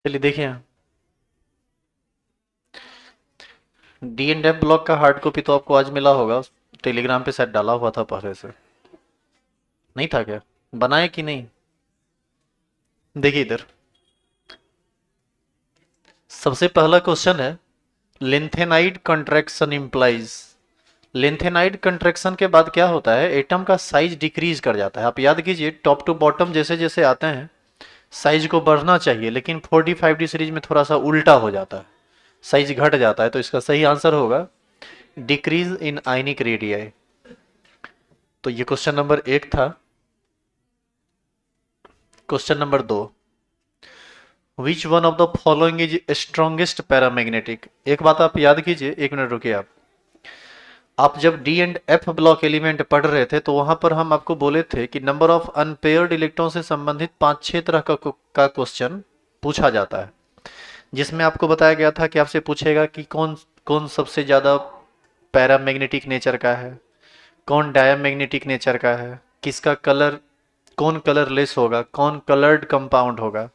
चलिए देखिए, D and F block का हार्ड कॉपी तो आपको आज मिला होगा। टेलीग्राम पे शायद डाला हुआ था पहले से। नहीं था क्या? बनाए कि नहीं? देखिए इधर, सबसे पहला क्वेश्चन है, लिंथेनाइड कंट्रैक्शन इम्प्लाइज। लिंथेनाइड कंट्रैक्शन के बाद क्या होता है, एटम का साइज डिक्रीज कर जाता है। आप याद कीजिए, टॉप टू बॉटम जैसे जैसे आते हैं साइज को बढ़ना चाहिए, लेकिन 45D सीरीज में थोड़ा सा उल्टा हो जाता है, साइज घट जाता है। तो इसका सही आंसर होगा डिक्रीज इन आयनिक रेडियाई। तो ये क्वेश्चन नंबर 1 था। Question number 2, which one of the following is strongest paramagnetic. एक बात आप याद कीजिए, एक मिनट रुकिए। आप जब D and F block element पढ़ रहे थे तो वहां पर हम आपको बोले थे कि नंबर ऑफ अनपेयर्ड इलेक्ट्रॉन से संबंधित 5-6 तरह का क्वेश्चन पूछा जाता है, जिसमें आपको बताया गया था कि आपसे पूछेगा कि कौन कौन सबसे ज्यादा पैरामैग्नेटिक नेचर का है, कौन डायमैग्नेटिक नेचर का है, किसका कलर, कौन कलरलेस होगा, कौन कलर्ड कंपाउंड होगा,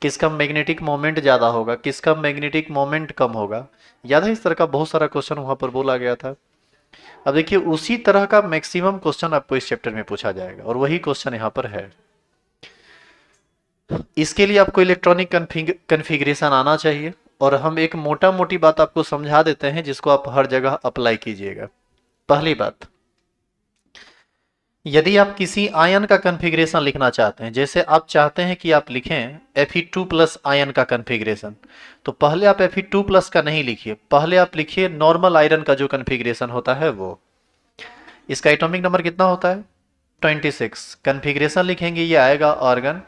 किसका मैग्नेटिक मोमेंट ज़्यादा होगा, किसका मैग्नेटिक मोमेंट कम होगा। याद है, इस तरह का बहुत सारा क्वेश्चन वहां पर बोला गया था। अब देखिए, उसी तरह का मैक्सिमम क्वेश्चन आपको इस चैप्टर में पूछा जाएगा और वही क्वेश्चन यहाँ पर है। इसके लिए आपको इलेक्ट्रॉनिक कन्फिग्रेशन आना चाहिए, और हम एक मोटा मोटी बात आपको समझा देते हैं जिसको आप हर जगह अप्लाई कीजिएगा। पहली बात, यदि आप किसी आयन का कन्फिग्रेशन लिखना चाहते हैं, जैसे आप चाहते हैं कि आप लिखें Fe2+ आयन का कन्फिग्रेशन, तो पहले आप Fe2+ का नहीं लिखिए, पहले आप लिखिए नॉर्मल आयरन का जो कन्फिग्रेशन होता है वो। इसका एटॉमिक नंबर कितना होता है? 26। कन्फिग्रेशन लिखेंगे, ये आएगा ऑर्गन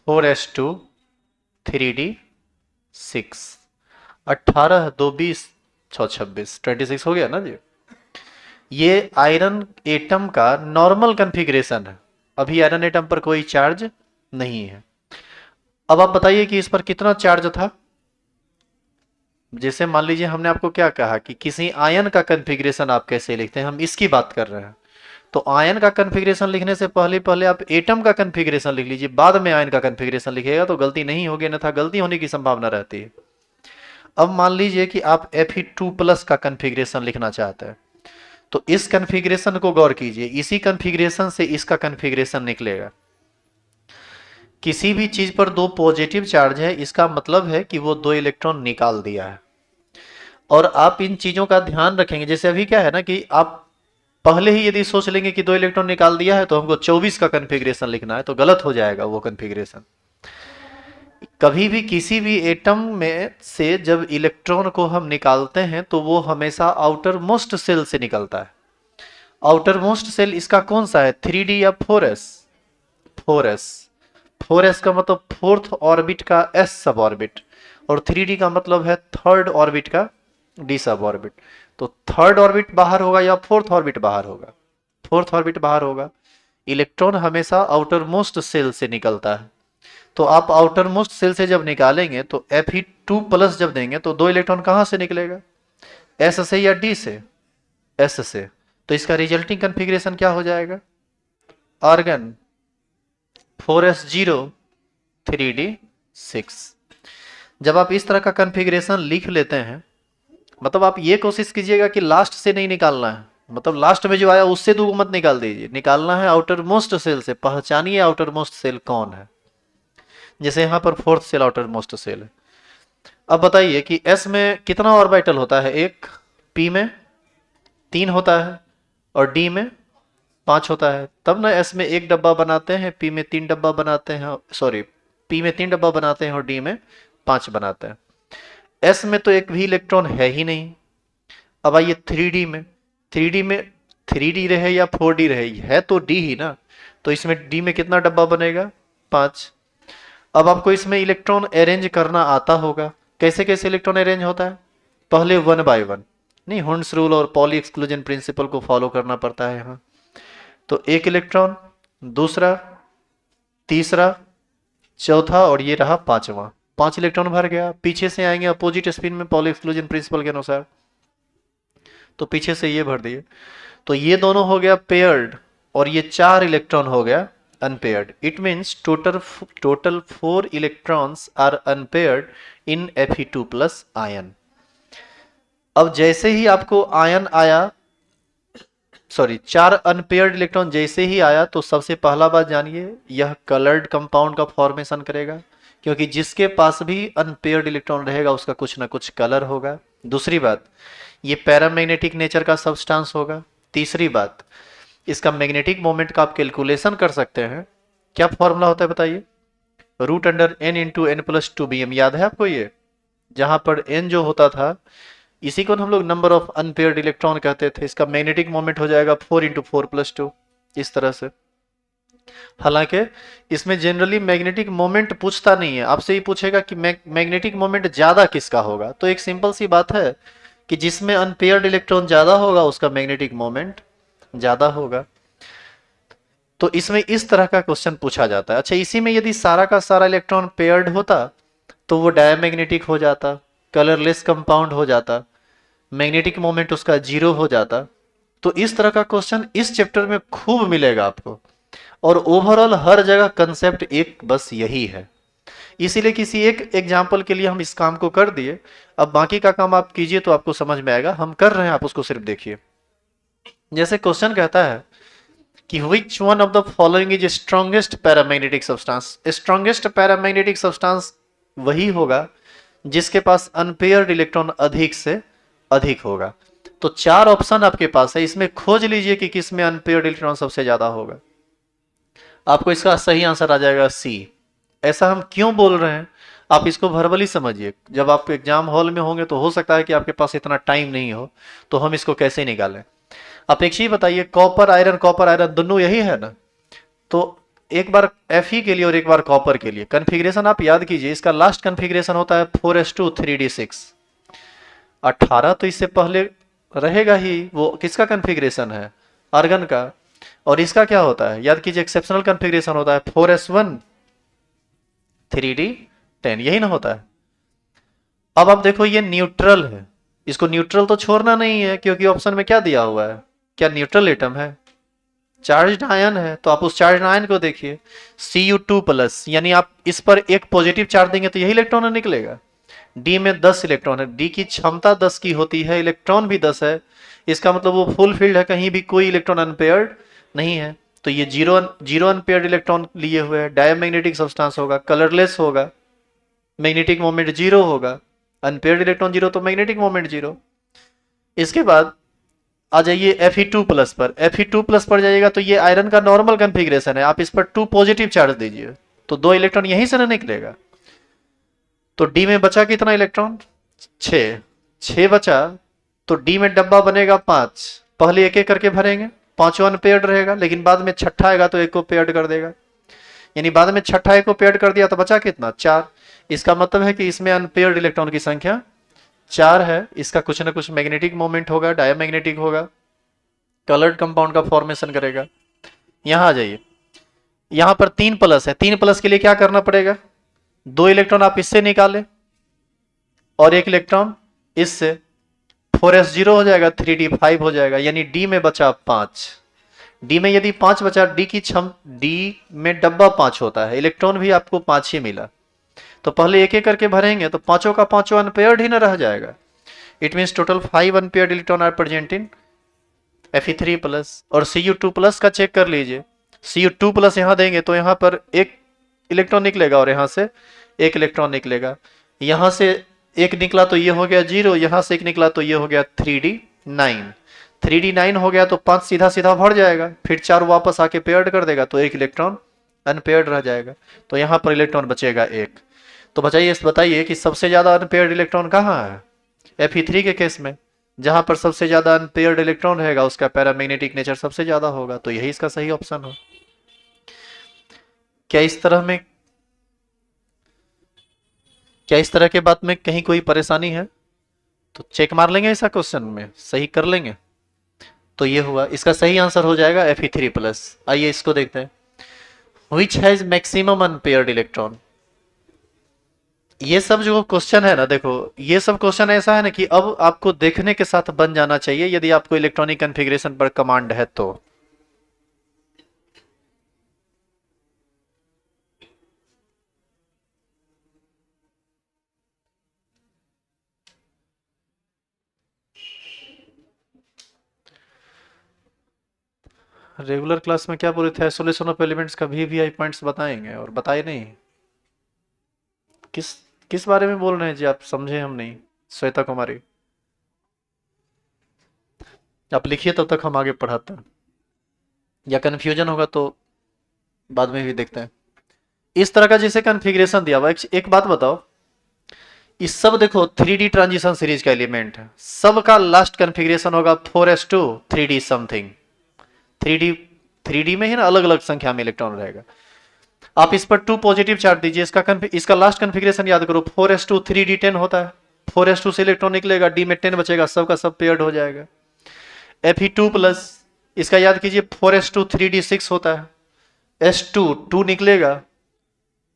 4s2 3d6। 18 2 20 6 26, 26 हो गया ना जी। ये आयरन एटम का नॉर्मल कन्फिग्रेशन है। अभी आयरन एटम पर कोई चार्ज नहीं है। अब आप बताइए कि इस पर कितना चार्ज था। जैसे मान लीजिए, हमने आपको क्या कहा कि किसी आयन का कन्फिग्रेशन आप कैसे लिखते हैं, हम इसकी बात कर रहे हैं। तो आयन का कन्फिग्रेशन लिखने से पहले पहले आप एटम का कन्फिग्रेशन लिख लीजिए, बाद में आयन का कन्फिग्रेशन लिखिएगा तो गलती नहीं होगी, अन्यथा गलती होने की संभावना रहती है। अब मान लीजिए कि आप Fe2+ का कन्फिग्रेशन लिखना चाहते हैं, तो इस कन्फिग्रेशन को गौर कीजिए, इसी कन्फिग्रेशन से इसका कन्फिग्रेशन निकलेगा। किसी भी चीज पर 2 पॉजिटिव चार्ज है, इसका मतलब है कि वो 2 इलेक्ट्रॉन निकाल दिया है। और आप इन चीजों का ध्यान रखेंगे, जैसे अभी क्या है ना कि आप पहले ही यदि सोच लेंगे कि 2 इलेक्ट्रॉन निकाल दिया है तो हमको 24 का कन्फिग्रेशन लिखना है, तो गलत हो जाएगा वो कन्फिग्रेशन। कभी भी किसी भी एटम में से जब इलेक्ट्रॉन को हम निकालते हैं तो वो हमेशा आउटर मोस्ट सेल से निकलता है। आउटर मोस्ट सेल इसका कौन सा है, 3D या 4s? 4s। 4s का मतलब फोर्थ ऑर्बिट का s सब ऑर्बिट, और 3D का मतलब है थर्ड ऑर्बिट का d सब ऑर्बिट। तो थर्ड ऑर्बिट बाहर होगा या फोर्थ ऑर्बिट बाहर होगा? फोर्थ ऑर्बिट बाहर होगा। इलेक्ट्रॉन हमेशा आउटर मोस्ट सेल से निकलता है। तो आप आउटर मोस्ट सेल से जब निकालेंगे तो Fe2+ जब देंगे तो 2 इलेक्ट्रॉन कहां से निकलेगा, s से या d से? s से। तो इसका रिजल्टिंग कन्फिग्रेशन क्या हो जाएगा, आर्गन 4s0 3d6। जब आप इस तरह का कन्फिग्रेशन लिख लेते हैं, मतलब आप ये कोशिश कीजिएगा कि लास्ट से नहीं निकालना है, मतलब लास्ट में जो आया उससे 2 मत निकाल दीजिए, निकालना है आउटर मोस्ट सेल से। पहचानिए आउटर मोस्ट सेल कौन है। जैसे यहाँ पर fourth cell outermost cell है। अब बताइए कि s में कितना ऑर्बिटल होता है, एक, p में 3 होता है और d में 5 होता है। तब ना s में 1 डब्बा बनाते हैं, p में 3 डब्बा बनाते हैं, सॉरी, p में 3 डब्बा बनाते हैं और d में 5 बनाते हैं। s में तो एक भी इलेक्ट्रॉन है ही नहीं। अब आइए 3D में, 3D में 3D रहे या 4D रहे, है तो d ही ना, तो इसमें d में कितना डब्बा बनेगा, 5। अब आपको इसमें इलेक्ट्रॉन अरेंज करना आता होगा। कैसे कैसे इलेक्ट्रॉन अरेंज होता है, पहले 1 बाय 1, नहीं, हुंड्स रूल और पॉली एक्सक्लूजन प्रिंसिपल को फॉलो करना पड़ता है यहाँ। तो एक इलेक्ट्रॉन, दूसरा, तीसरा, चौथा, और ये रहा 5वां। 5 इलेक्ट्रॉन भर गया। पीछे से आएंगे अपोजिट स्पिन में पॉली एक्सक्लूजन प्रिंसिपल के अनुसार, तो पीछे से ये भर दिए। तो ये दोनों हो गया पेयर्ड, और ये 4 इलेक्ट्रॉन हो गया unpaired. It means total 4 electrons are unpaired in Fe2 plus ion. अब जैसे ही आपको आयन आया, सॉरी 4 अनपेयर्ड इलेक्ट्रॉन जैसे ही आया, तो सबसे पहला बात जानिए, यह कलर्ड कंपाउंड का फॉर्मेशन करेगा, क्योंकि जिसके पास भी अनपेयर्ड इलेक्ट्रॉन रहेगा उसका कुछ ना कुछ कलर होगा। दूसरी बात, ये पैरामैग्नेटिक नेचर का सब्सटेंस होगा। तीसरी बात, इसका मैग्नेटिक मोमेंट का आप कैलकुलेशन कर सकते हैं। क्या फॉर्मूला होता है बताइए? Root under n into n plus two B M, याद है आपको ये? जहां पर एन जो होता था, इसी को हम लोग नंबर ऑफ अनपेयर्ड इलेक्ट्रॉन कहते थे। इसका मैग्नेटिक मोमेंट हो जाएगा 4 इंटू 4 प्लस 2, इस तरह से। हालांकि इसमें जनरली मैग्नेटिक मोमेंट पूछता नहीं है, आपसे ही पूछेगा कि मैग्नेटिक मोमेंट ज्यादा किसका होगा। तो एक सिंपल सी बात है कि जिसमें अनपेयर्ड इलेक्ट्रॉन ज्यादा होगा उसका मैग्नेटिक मोमेंट ज्यादा होगा। तो इसमें इस तरह का क्वेश्चन पूछा जाता है। अच्छा, इसी में यदि सारा का सारा इलेक्ट्रॉन पेयर्ड होता तो वो डायमैग्नेटिक हो जाता, कलरलेस कंपाउंड हो जाता, मैग्नेटिक मोमेंट उसका 0 हो जाता। तो इस तरह का क्वेश्चन इस चैप्टर में खूब मिलेगा आपको, और ओवरऑल हर जगह कंसेप्ट एक बस यही है। इसीलिए किसी एक एग्जाम्पल के लिए हम इस काम को कर दिए। अब बाकी का काम आप कीजिए तो आपको समझ में आएगा, हम कर रहे हैं, आप उसको सिर्फ देखिए। जैसे क्वेश्चन कहता है कि which one of the following is strongest paramagnetic substance। Strongest paramagnetic substance वही होगा जिसके पास अनपेयर्ड इलेक्ट्रॉन अधिक से अधिक होगा। तो 4 ऑप्शन आपके पास है, इसमें खोज लीजिए कि किस में अनपेयर्ड इलेक्ट्रॉन सबसे ज्यादा होगा। आपको इसका सही आंसर आ जाएगा सी। ऐसा हम क्यों बोल रहे हैं, आप इसको वर्बली समझिए। जब आप एग्जाम हॉल में होंगे तो हो सकता है कि आपके पास इतना टाइम नहीं हो, तो हम इसको कैसे निकालें। आप एक चीज बताइए, कॉपर आयरन दोनों यही है ना? तो एक बार Fe के लिए और एक बार कॉपर के लिए कन्फिग्रेशन आप याद कीजिए। इसका लास्ट कन्फिग्रेशन होता है 4s2 3d6। 18 तो इससे पहले रहेगा ही, वो किसका कन्फिग्रेशन है? आर्गन का। और इसका क्या होता है, याद कीजिए, एक्सेप्शनल कन्फिग्रेशन होता है 4s1 3d10, यही ना होता है। अब आप देखो ये न्यूट्रल है, इसको न्यूट्रल तो छोड़ना नहीं है, क्योंकि ऑप्शन में क्या दिया हुआ है, क्या न्यूट्रल एटम है? चार्ज्ड आयन है। तो आप उस चार्ज्ड आयन को देखिए, Cu2 प्लस, यानी आप इस पर एक पॉजिटिव चार्ज देंगे तो यही इलेक्ट्रॉन निकलेगा। डी में 10 इलेक्ट्रॉन है, डी की क्षमता 10 की होती है, इलेक्ट्रॉन भी 10 है, इसका मतलब वो फुल फील्ड है, कहीं भी कोई इलेक्ट्रॉन अनपेयर्ड नहीं है। तो ये जीरो अनपेयर्ड इलेक्ट्रॉन लिए हुए है, डायमैग्नेटिक सब्सटेंस होगा, कलरलेस होगा, मैग्नेटिक मोमेंट 0 होगा। अनपेयर्ड इलेक्ट्रॉन 0 तो मैग्नेटिक मोमेंट 0। इसके बाद आ जाइए Fe2 प्लस पर। Fe2 प्लस पर जाइएगा तो ये आयरन का नॉर्मल कन्फिग्रेशन है, आप इस पर 2 पॉजिटिव चार्ज दीजिए तो 2 इलेक्ट्रॉन यहीं से ना निकलेगा। तो डी में बचा कितना इलेक्ट्रॉन? 6 बचा, तो डी में डब्बा बनेगा 5। पहले एक एक करके भरेंगे, पांचों अनपेयर्ड रहेगा, लेकिन बाद में छठा आएगा तो एक को पेयर्ड कर देगा, यानी बाद में छठा एक को पेयर्ड कर दिया तो बचा कितना? 4। इसका मतलब है कि इसमें अनपेयर्ड इलेक्ट्रॉन की संख्या 4 है। इसका कुछ ना कुछ मैग्नेटिक मोमेंट होगा, डायमैग्नेटिक होगा, कलर्ड कंपाउंड का फॉर्मेशन करेगा। यहां आ जाइए, यहां पर 3 प्लस है, 3 प्लस के लिए क्या करना पड़ेगा? 2 इलेक्ट्रॉन आप इससे निकाले और 1 इलेक्ट्रॉन इससे, 4s0 हो जाएगा, 3d5 हो जाएगा, यानी डी में बचा 5। डी में यदि 5 बचा, डी में डब्बा 5 होता है, इलेक्ट्रॉन भी आपको 5 ही मिला, तो पहले एक एक करके भरेंगे तो पांचों का पांचों अनपेयर्ड ही ना रह जाएगा। It means total 5 unpaired electron are present in Fe3 plus. और Cu2 प्लस का चेक कर लीजिए, Cu2 प्लस यहां देंगे तो यहां पर एक इलेक्ट्रॉन निकलेगा और यहां से एक इलेक्ट्रॉन निकलेगा। यहां से एक निकला तो ये हो गया 0, यहां से एक निकला तो ये हो गया 3d9। 3d9 हो गया तो 5 सीधा सीधा भर जाएगा, फिर 4 वापस आके पेयर्ड कर देगा तो एक इलेक्ट्रॉन अनपेयर्ड रह जाएगा, तो यहां पर इलेक्ट्रॉन बचेगा 1। तो बताइए कि सबसे ज्यादा अनपेयर्ड इलेक्ट्रॉन कहाँ है? Fe3 के केस में, जहां पर सबसे ज्यादा अनपेयर्ड इलेक्ट्रॉन रहेगा उसका पैरामैग्नेटिक नेचर सबसे ज्यादा होगा, तो यही इसका सही ऑप्शन हो। क्या इस तरह के बात में कहीं कोई परेशानी है? तो चेक मार लेंगे, ऐसा क्वेश्चन में सही कर लेंगे। तो ये हुआ, इसका सही आंसर हो जाएगा Fe3 प्लस। आइए इसको देखते हैं, which has maximum unpaired electron. ये सब जो क्वेश्चन है ना, देखो ये सब क्वेश्चन ऐसा है ना कि अब आपको देखने के साथ बन जाना चाहिए, यदि आपको इलेक्ट्रॉनिक कॉन्फ़िगरेशन पर कमांड है तो। रेगुलर क्लास में क्या बोले थे, आइसोलेशन ऑफ एलिमेंट्स का वीआई पॉइंट्स बताएंगे और बताए नहीं। किस किस बारे में बोल रहे हैं जी, आप समझे हम नहीं। श्वेता कुमारी, आप लिखिए तब तक हम आगे पढ़ाते हैं, या कन्फ्यूजन होगा तो बाद में भी देखते हैं। इस तरह का जैसे कन्फिग्रेशन दिया हुआ, एक बात बताओ, इस सब देखो 3D ट्रांजिशन सीरीज का एलिमेंट है, सबका लास्ट कन्फिग्रेशन होगा 4s2 3D something. 3D 3D में ही ना अलग अलग संख्या में इलेक्ट्रॉन रहेगा। आप इस पर 2 पॉजिटिव चार्ज दीजिए, इसका लास्ट कन्फिग्रेशन याद करो, 4s2 3D10 होता है। 4s2 से इलेक्ट्रॉन निकलेगा, डी में 10 बचेगा, सबका सब पेयर्ड हो जाएगा। Fe2 प्लस, इसका याद कीजिए 4s2 3D6 होता है। S2 2 निकलेगा,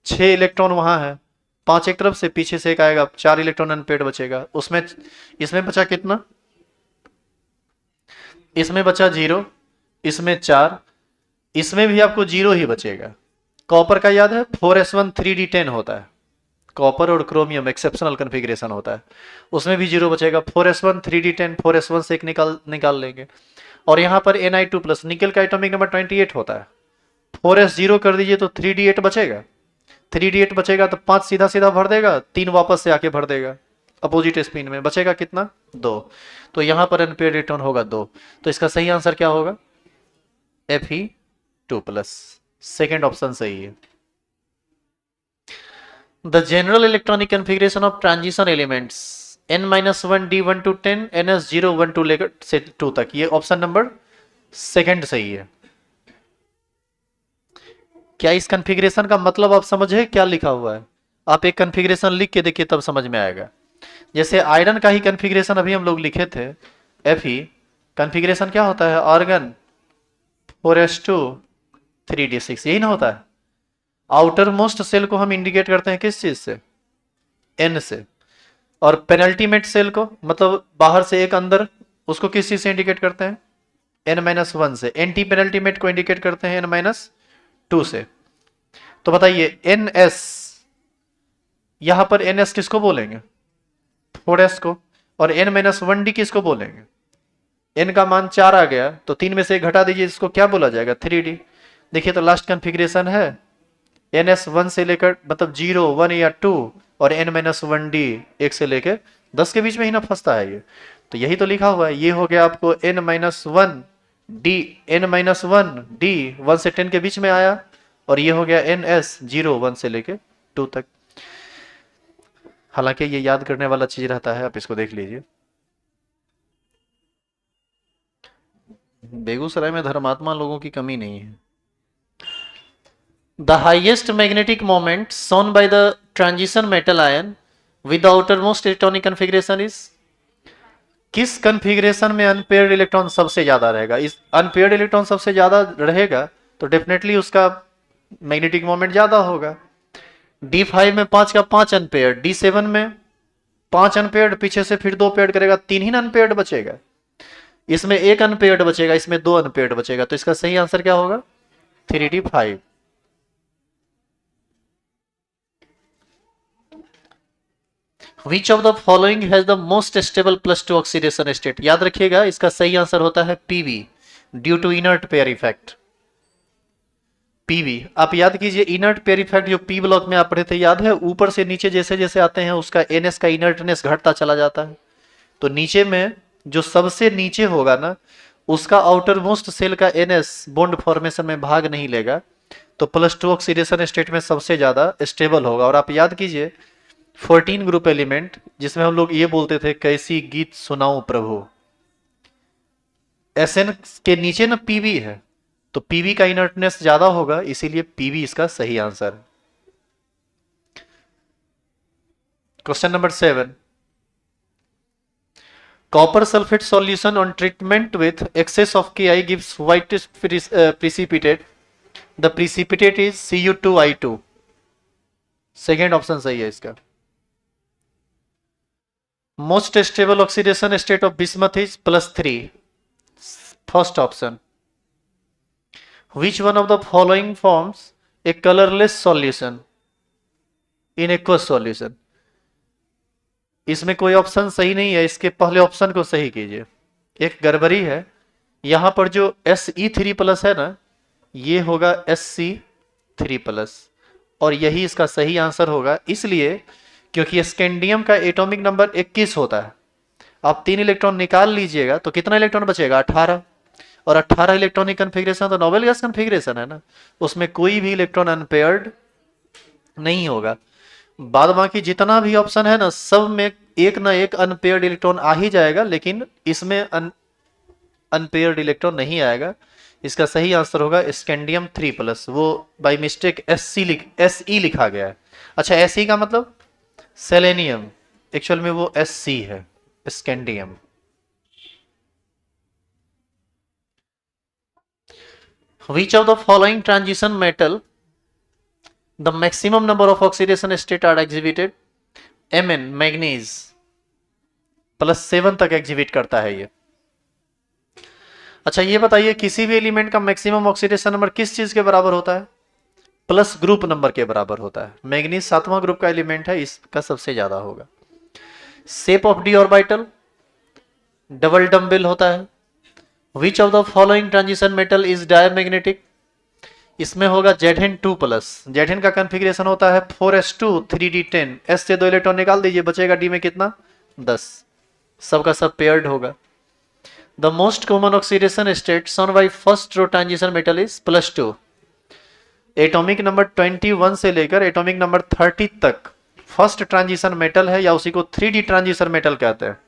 6 इलेक्ट्रॉन वहां है, 5 एक तरफ से, पीछे से एक आएगा, 4 इलेक्ट्रॉन अनपेड बचेगा। उसमें इसमें बचा कितना, इसमें बचा 0, इसमें 4, इसमें भी आपको 0 ही बचेगा। कॉपर का याद है 4s1 3D10 होता है, कॉपर और क्रोमियम एक्सेप्शनल कन्फिग्रेशन होता है, उसमें भी 0 बचेगा। 4s1 3D10, 4s1 से एक निकाल लेंगे। और यहाँ पर Ni2 प्लस, निकल का एटॉमिक नंबर 28 होता है, 4s0 कर दीजिए तो 3D8 बचेगा। 3D8 बचेगा तो 5 सीधा सीधा भर देगा, 3 वापस से आके भर देगा अपोजिट स्पिन में, बचेगा कितना 2। तो यहां पर अनपेयर्ड इलेक्ट्रॉन होगा 2। तो इसका सही आंसर क्या होगा, Fe2 प्लस, सेकेंड ऑप्शन सही है। The general electronic configuration of transition elements n-1 d1 to 10 ns0 1 to लेकर से 2 तक, ये ऑप्शन नंबर सेकंड सही है। क्या इस कन्फिग्रेशन का मतलब आप समझे क्या लिखा हुआ है, आप एक कन्फिग्रेशन लिख के देखिए तब समझ में आएगा। जैसे आयरन का ही कन्फिग्रेशन अभी हम लोग लिखे थे, Fe कन्फिग्रेशन क्या होता है, आर्गन 4s2 3d6, यही ना होता है। आउटर मोस्ट सेल को हम इंडिकेट करते हैं किस चीज से, n से। और पेनल्टीमेट सेल को, मतलब बाहर से एक अंदर, उसको किस चीज से इंडिकेट करते हैं, n-1 से। एंटी पेनल्टीमेट को इंडिकेट करते हैं n-2 से। तो बताइए ns, यहां पर ns किसको बोलेंगे, 4s को। और n-1d किसको बोलेंगे, n का मान 4 आ गया तो 3 में से 1 घटा दीजिए, इसको क्या बोला जाएगा, 3d। देखिए तो लास्ट कन्फिग्रेशन है ns1 से लेकर, मतलब 0 1 या 2, और n-1d 1 से लेकर 10 के बीच में ही ना फंसता है ये। तो यही तो लिखा हुआ है, ये हो गया आपको n-1d, n-1d 1 से 10 के बीच में आया, और ये हो गया ns 0 1 से लेकर 2 तक। हालांकि ये याद करने वाला चीज रहता है, आप इसको देख लीजिए। बेगूसराय में धर्मात्मा लोगों की कमी नहीं है। The highest magnetic moment shown by the transition metal ion with the outermost electronic configuration is, किस कन्फिग्रेशन में अनपेयर्ड इलेक्ट्रॉन सबसे ज्यादा रहेगा, इस अनपेयर्ड इलेक्ट्रॉन सबसे ज्यादा रहेगा तो डेफिनेटली उसका मैग्नेटिक मोमेंट ज्यादा होगा। D5 में 5 का 5 अनपेयर्ड, D7 में 5 अनपेयर्ड, पीछे से फिर 2 पेयर्ड करेगा, 3 ही अनपेयर्ड बचेगा। इसमें 1 अनपेयर्ड बचेगा, इसमें 2 अनपेयर्ड बचेगा। तो इसका सही आंसर क्या होगा, 3D5। Which of the following has the most stable +2 oxidation state? याद रखिएगा इसका सही आंसर होता है PV, due to inert pair effect. PV आप याद कीजिए, इनर्ट पेयर इफेक्ट जो P ब्लॉक में आप पढ़े थे, याद है, ऊपर से नीचे जैसे जैसे आते हैं उसका NS का इनर्टनेस घटता चला जाता है। तो नीचे में जो सबसे नीचे होगा ना, उसका आउटर मोस्ट सेल का NS बॉन्ड फॉर्मेशन में भाग नहीं लेगा, तो +2 ऑक्सीडेशन स्टेट में सबसे ज्यादा स्टेबल होगा। और आप याद कीजिए 14 ग्रुप एलिमेंट, जिसमें हम लोग ये बोलते थे कैसी गीत सुनाऊं प्रभु, SN के नीचे ना PV है, तो PV का इनर्टनेस ज्यादा होगा, इसीलिए PV इसका सही आंसर है। Question number 7, copper sulphate solution on treatment with access of Ki gives white precipitate, the precipitate is Cu2I2। Second option सही है इसका। Most stable oxidation state of bismuth is +3, first option. Which one of the following forms a colorless solution in aqueous solution? इसमें कोई option सही नहीं है, इसके पहले ऑप्शन को सही कीजिए। एक गड़बड़ी है, यहां पर जो Se3+ है ना, ये होगा Sc3+, और यही इसका सही आंसर होगा, इसलिए क्योंकि स्कैंडियम का एटॉमिक नंबर 21 होता है। आप 3 इलेक्ट्रॉन निकाल लीजिएगा तो कितना इलेक्ट्रॉन बचेगा, 18, और 18 इलेक्ट्रॉनिक कन्फिग्रेशन तो नोबेल गैस कन्फिग्रेशन है ना, उसमें कोई भी इलेक्ट्रॉन अनपेयर्ड नहीं होगा। बाद बाकी जितना भी ऑप्शन है ना, सब में एक ना एक अनपेयर्ड इलेक्ट्रॉन आ ही जाएगा, लेकिन इसमें अनपेयर्ड इलेक्ट्रॉन नहीं आएगा। इसका सही आंसर होगा स्कैंडियम 3+, वो बाय मिस्टेक Se लिखा गया है। अच्छा, Se का मतलब सेलेनियम, एक्चुअल में वो Sc है, scandium. Which of the following transition metal the maximum number of oxidation state are exhibited? Mn manganese +7 तक एग्जिबिट करता है ये। अच्छा, ये बताइए किसी भी एलिमेंट का मैक्सिमम ऑक्सीडेशन नंबर किस चीज के बराबर होता है, प्लस ग्रुप नंबर के बराबर होता है। मैग्नीज 7वां ग्रुप का एलिमेंट है, इसका सबसे ज्यादा होगा। Shape of D orbital double dumbbell होता है। Which of the following transition metal is diamagnetic, इसमें होगा Zn2+। Zn का कॉन्फ़िगरेशन होता है 4s2 3d10, s से 2 इलेक्ट्रॉन निकाल दीजिए, बचेगा d में कितना, 10, सबका सब पेयर्ड होगा। The most common oxidation state shown by first row transition metal is +2। Atomic number 21 से लेकर एटॉमिक नंबर 30 तक फर्स्ट ट्रांजिशन मेटल है, या उसी को 3D ट्रांजिशन मेटल कहते हैं,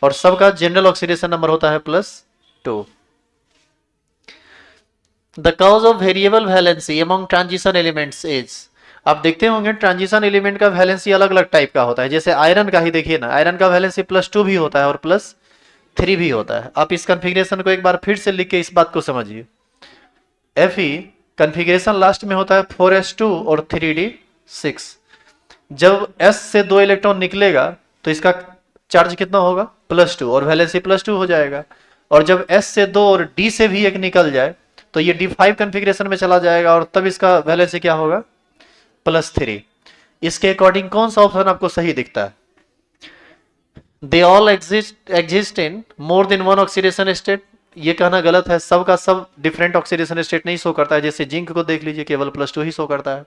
और सबका जनरल ऑक्सीडेशन नंबर होता है +2। The cause of variable valency among transition elements is, आप देखते होंगे ट्रांजिशन एलिमेंट का वैलेंसी अलग अलग टाइप का होता है। जैसे आयरन का ही देखिए ना, आयरन का वैलेंसी +2 भी होता है और +3 भी होता है। आप इस कॉन्फ़िगरेशन को एक बार फिर से लिख के इस बात को समझिए। Fe कॉन्फ़िगरेशन लास्ट में होता है 4s2 और 3d6। जब s से 2 इलेक्ट्रॉन निकलेगा तो इसका चार्ज कितना होगा, +2, और वैलेंसी +2 हो जाएगा। और जब s से 2 और d से भी एक निकल जाए तो ये d5 कॉन्फ़िगरेशन में चला जाएगा, और तब इसका वैलेंसी क्या होगा, +3। इसके अकॉर्डिंग कौन सा ऑप्शन आपको सही दिखता है, they all exist in more than one oxidation state, ये कहना गलत है, सब का सब डिफरेंट ऑक्सीडेशन स्टेट नहीं शो करता है। जैसे जिंक को देख लीजिए, केवल +2 ही शो करता है।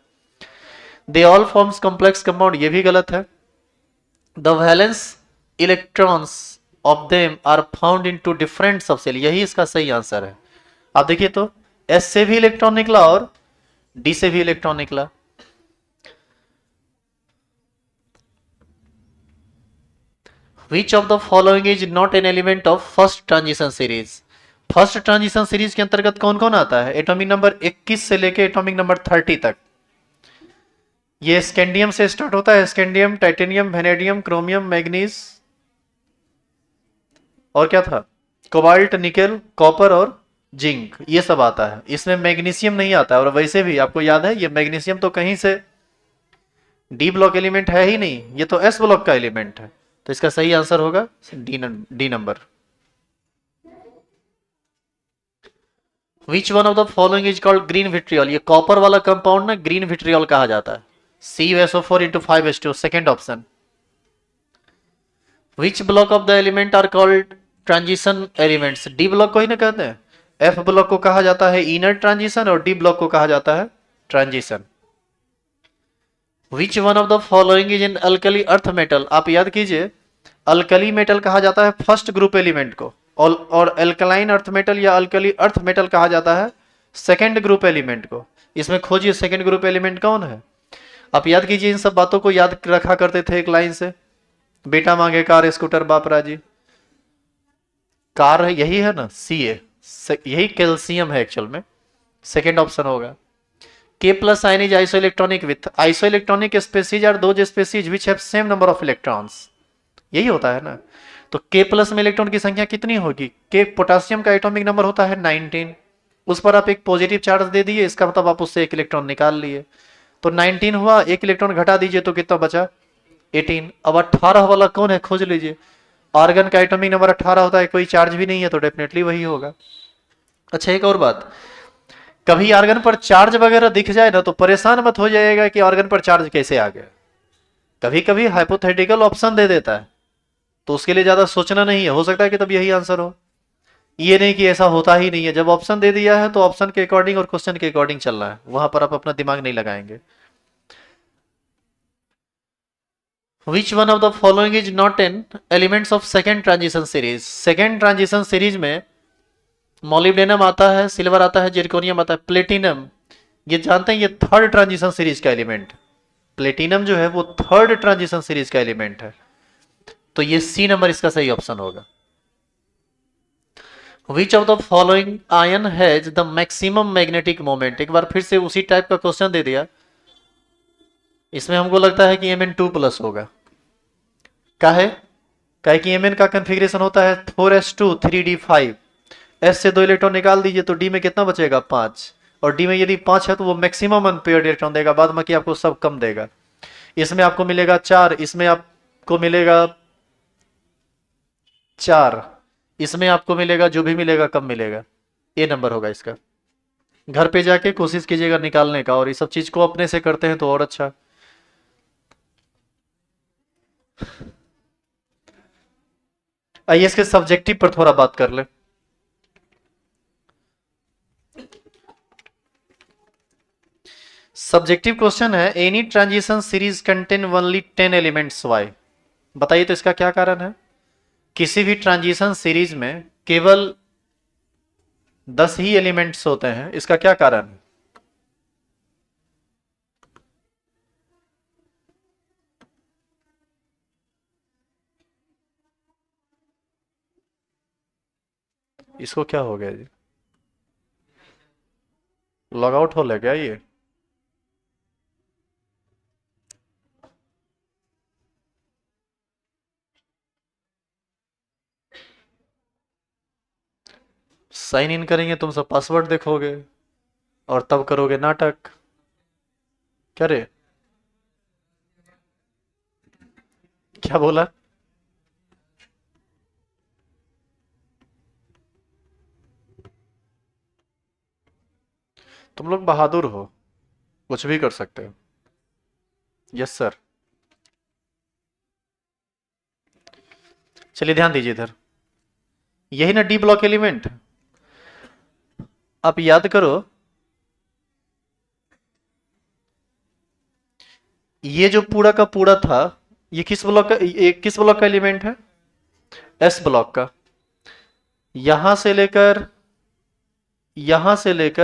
They all forms complex compound, ये भी गलत है। The valence electrons of them are found into different subshell, यही इसका सही आंसर है। आप देखिए तो S से भी इलेक्ट्रॉन निकला और D से भी इलेक्ट्रॉन निकला। Which of the following is not an element of first transition series? First transition series के अंतर्गत कौन कौन आता है, एटॉमिक नंबर 21 से लेके एटॉमिक नंबर 30 तक। ये स्कैंडियम से स्टार्ट होता है, scandium, titanium, vanadium, chromium, manganese, और क्या था, कोबाल्ट, निकेल, कॉपर और जिंक, ये सब आता है। इसमें मैग्नीशियम नहीं आता है, और वैसे भी आपको याद है ये मैग्नीशियम तो कहीं से डी ब्लॉक एलिमेंट है ही नहीं, ये तो एस ब्लॉक का एलिमेंट है। तो इसका सही आंसर होगा D number. Which one of the following is called green vitriol, ये कॉपर वाला कंपाउंड ना ग्रीन विट्रियल कहा जाता है। CuSO4 × 5H2, second option. Which block of the element are called transition elements, D block को ही ना कहते हैं। F ब्लॉक को कहा जाता है इनर ट्रांजिशन, और डी ब्लॉक को कहा जाता है transition. Which one of the following is in alkali earth metal, आप याद कीजिए अल्कली मेटल कहा जाता है फर्स्ट ग्रुप एलिमेंट को, और अल्कलाइन अर्थ मेटल या अल्कली अर्थ मेटल कहा जाता है सेकेंड ग्रुप एलिमेंट को। इसमें खोजिए सेकेंड ग्रुप एलिमेंट कौन है, आप याद कीजिए, इन सब बातों को याद रखा करते थे एक लाइन से। बेटा मांगे कार स्कूटर बाप राजी, कार है यही है ना, Ca, यही कैल्शियम है एक्चुअल में, सेकेंड ऑप्शन होगा। K+ ion is isoelectronic with, isoelectronic species are those species which have same number of electrons, यही होता है ना। तो K+ में इलेक्ट्रॉन की संख्या कितनी होगी, K पोटासियम का एटॉमिक नंबर होता है 19, उस पर आप एक पॉजिटिव चार्ज दे दिए, इसका मतलब आप उससे एक इलेक्ट्रॉन निकाल लिए, तो 19 हुआ, एक इलेक्ट्रॉन घटा दीजिए तो कितना बचा, 18। अब 18 वाला कौन है खोज लीजिए, आर्गन का एटॉमिक नंबर 18 होता है, कोई चार्ज भी नहीं है, तो डेफिनेटली वही होगा। अच्छा, एक और बात, कभी आर्गन पर चार्ज वगैरह दिख जाए ना तो परेशान मत हो जाएगा कि आर्गन पर चार्ज कैसे आ गया, कभी कभी हाइपोथेटिकल ऑप्शन दे देता है, तो उसके लिए ज्यादा सोचना नहीं है, हो सकता है कि तब यही आंसर हो। ये नहीं कि ऐसा होता ही नहीं है, जब ऑप्शन दे दिया है तो ऑप्शन के अकॉर्डिंग और क्वेश्चन के अकॉर्डिंग चलना है, वहां पर आप अपना दिमाग नहीं लगाएंगे। विच one of the following is not an elements of second transition series. Second transition series में मोलिब्डेनम आता है, सिल्वर आता है, जिरकोनियम आता है, प्लेटिनम ये जानते हैं ये थर्ड ट्रांजिशन सीरीज का एलिमेंट। प्लेटिनम जो है वो थर्ड ट्रांजिशन सीरीज का एलिमेंट है, तो ये सी नंबर इसका सही ऑप्शन होगा। Which of the following ion has the maximum magnetic moment. एक बार फिर से उसी टाइप का क्वेश्चन दे दिया, इसमें हमको लगता है कि Mn2+ होगा। काहे कि Mn का कन्फिग्रेशन होता है 4s2 3d5। s से 2 इलेक्ट्रॉन निकाल दीजिए तो d में कितना बचेगा 5, और d में यदि 5 है तो वो मैक्सिमम अनपेयर्ड इलेक्ट्रॉन देगा, बाद में कि आपको सब कम देगा। इसमें आपको मिलेगा 4, इसमें आपको मिलेगा 4, इसमें आपको मिलेगा जो भी मिलेगा कम मिलेगा। ए नंबर होगा इसका। घर पे जाके कोशिश कीजिएगा निकालने का, और ये सब चीज को अपने से करते हैं तो और अच्छा। आइए इसके सब्जेक्टिव पर थोड़ा बात कर ले। सब्जेक्टिव क्वेश्चन है, any transition series contain only 10 elements why. बताइए तो इसका क्या कारण है। किसी भी ट्रांजिशन सीरीज में केवल 10 ही एलिमेंट्स होते हैं, इसका क्या कारण है। इसको क्या हो गया जी, लॉग आउट हो लग गया ये। साइन इन करेंगे तुम सब, पासवर्ड देखोगे और तब करोगे नाटक। क्या रे, क्या बोला। तुम लोग बहादुर हो, कुछ भी कर सकते हो। Yes sir. चलिए ध्यान दीजिए इधर, यही ना डी ब्लॉक एलिमेंट। आप याद करो, ये जो पूरा का पूरा था, ये किस ब्लॉक का, ये किस ब्लॉक का एलिमेंट है, एस ब्लॉक का। यहां से लेकर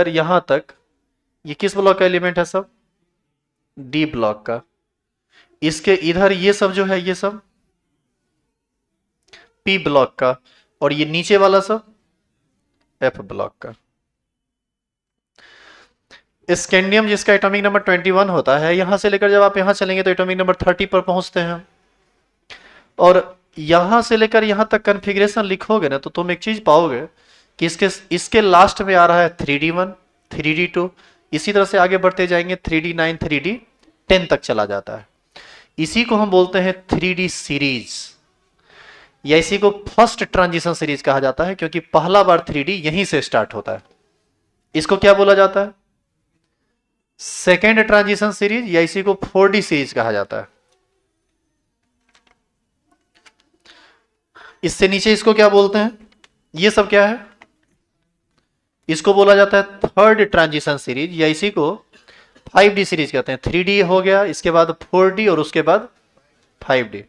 यहां तक ये किस ब्लॉक का एलिमेंट है सब, डी ब्लॉक का। इसके इधर ये सब जो है ये सब पी ब्लॉक का, और ये नीचे वाला सब एफ ब्लॉक का। स्कैंडियम जिसका एटॉमिक नंबर 21 होता है, यहां से लेकर जब आप यहां चलेंगे तो एटॉमिक नंबर 30 पर पहुंचते हैं। और यहां से लेकर यहां तक कॉन्फ़िगरेशन लिखोगे ना तो तुम एक चीज पाओगे कि इसके लास्ट में आ रहा है 3d1 3d2, इसी तरह से आगे बढ़ते जाएंगे 3d9 3d10 तक चला जाता है। इसी को हम बोलते हैं 3d सीरीज, या इसी को फर्स्ट ट्रांजिशन सीरीज कहा जाता है, क्योंकि पहला बार 3d यहीं से स्टार्ट होता है। इसको क्या बोला जाता है, सेकेंड ट्रांजिशन सीरीज, या इसी को 4d सीरीज कहा जाता है। इससे नीचे इसको क्या बोलते हैं, ये सब क्या है, इसको बोला जाता है थर्ड ट्रांजिशन सीरीज, या इसी को 5d सीरीज कहते हैं। 3d हो गया, इसके बाद 4d, और उसके बाद 5d।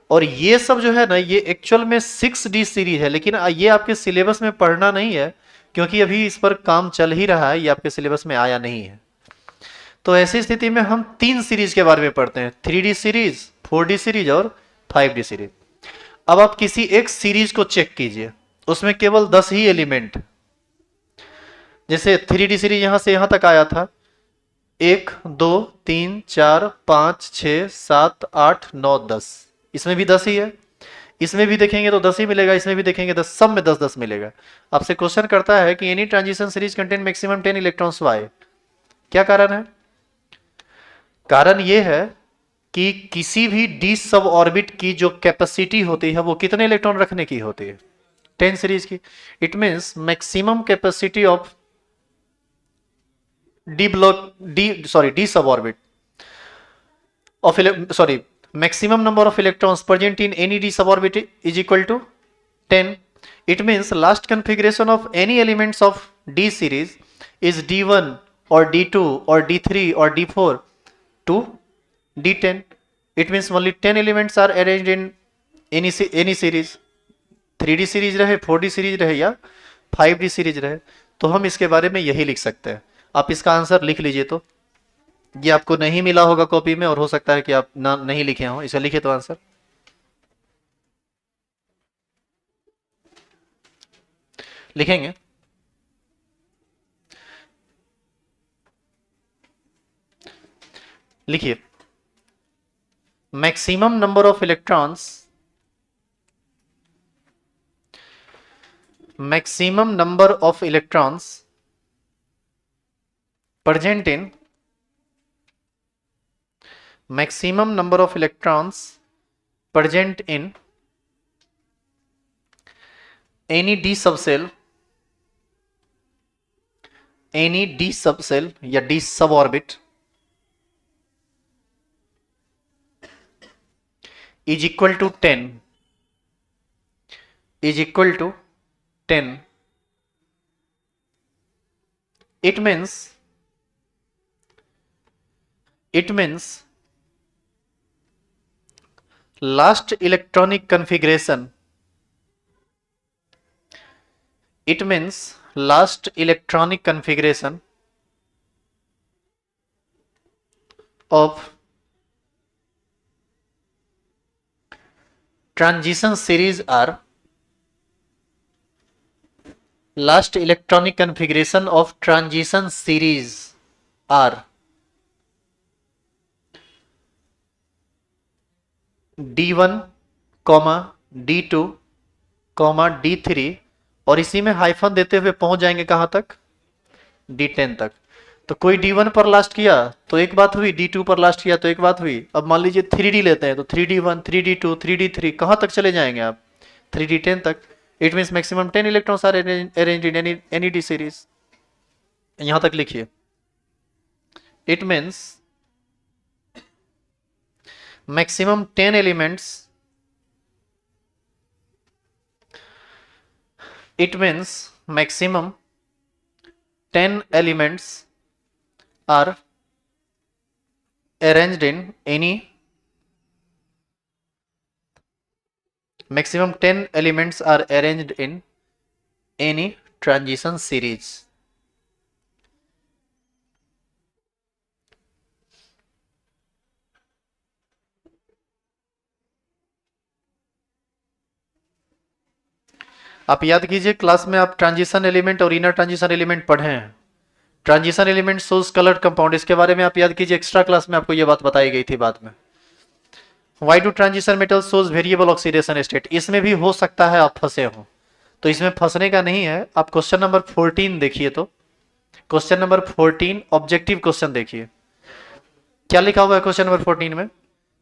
और ये सब जो है ना, ये एक्चुअल में 6d सीरीज है, लेकिन ये आपके सिलेबस में पढ़ना नहीं है, क्योंकि अभी इस पर काम चल ही रहा है, ये आपके सिलेबस में आया नहीं है। तो ऐसी स्थिति में हम 3 सीरीज के बारे में पढ़ते हैं, 3d सीरीज, 4d सीरीज और 5d सीरीज। अब आप किसी एक सीरीज को चेक कीजिए, उसमें केवल 10 ही एलिमेंट। जैसे 3d सीरीज यहां से यहां तक आया था, 1 2 3 4 5 6 7 8 9 10, इसमें भी 10 ही है। इसमें भी देखेंगे तो 10 ही मिलेगा, इसमें भी देखेंगे 10, सब में 10 10 मिलेगा। आपसे क्वेश्चन करता है कि any transition series contain maximum 10 electrons why. क्या कारण है, कारण यह है कि किसी भी डी सब ऑर्बिट की जो कैपेसिटी होती है वो कितने इलेक्ट्रॉन रखने की होती है, 10 सीरीज की। It means maximum capacity of D सब orbit of maximum number of electrons present in any d suborbit is equal to 10. It means last configuration of any elements of D series is D1 or D2 or D3 or D4 to D10. It means only 10 elements are arranged in any series. 3D series रहे, 4D series रहे या 5D series रहे, तो हम इसके बारे में यही लिख सकते हैं। आप इसका आंसर लिख लीजिए। तो ये आपको नहीं मिला होगा कॉपी में, और हो सकता है कि आप ना नहीं लिखे हों, इसे लिखे तो आंसर लिखेंगे। लिखिए, maximum number of electrons, maximum number of electrons present in maximum number of electrons present in any d subcell या d suborbit is equal to 10 is equal to 10. It means last electronic configuration, it means last electronic configuration of transition series are last electronic configuration of transition series are D1, D2, D3, और इसी में hyphen देते हुए पहुंच जाएंगे कहां तक, D10 तक। तो कोई D1 पर लास्ट किया तो एक बात हुई, D2 पर लास्ट किया तो एक बात हुई। अब मान लीजिए 3D लेते हैं तो 3D1, 3D2, 3D3, कहां तक चले जाएंगे आप, 3D10 तक। It means maximum 10 electrons are arranged in any D series. यहां तक लिखिए, it means maximum 10 elements, it means maximum 10 elements are arranged in any maximum 10 elements are arranged in any transition series। आप याद कीजिए, class में आप transition element और inner transition element पढ़े हैं। ट्रांजिशन एलिमेंट सोज कलर्ड कंपाउंड, इसके बारे में आप याद कीजिए, एक्स्ट्रा क्लास में आपको यह बात बताई गई थी बाद में। Why do transition metal shows variable oxidation state, इसमें भी हो सकता है आप फंसे हो, तो इसमें फंसने का नहीं है। आप क्वेश्चन नंबर 14 देखिए, तो क्वेश्चन नंबर 14 ऑब्जेक्टिव क्वेश्चन देखिए, क्या लिखा हुआ है क्वेश्चन नंबर 14 में।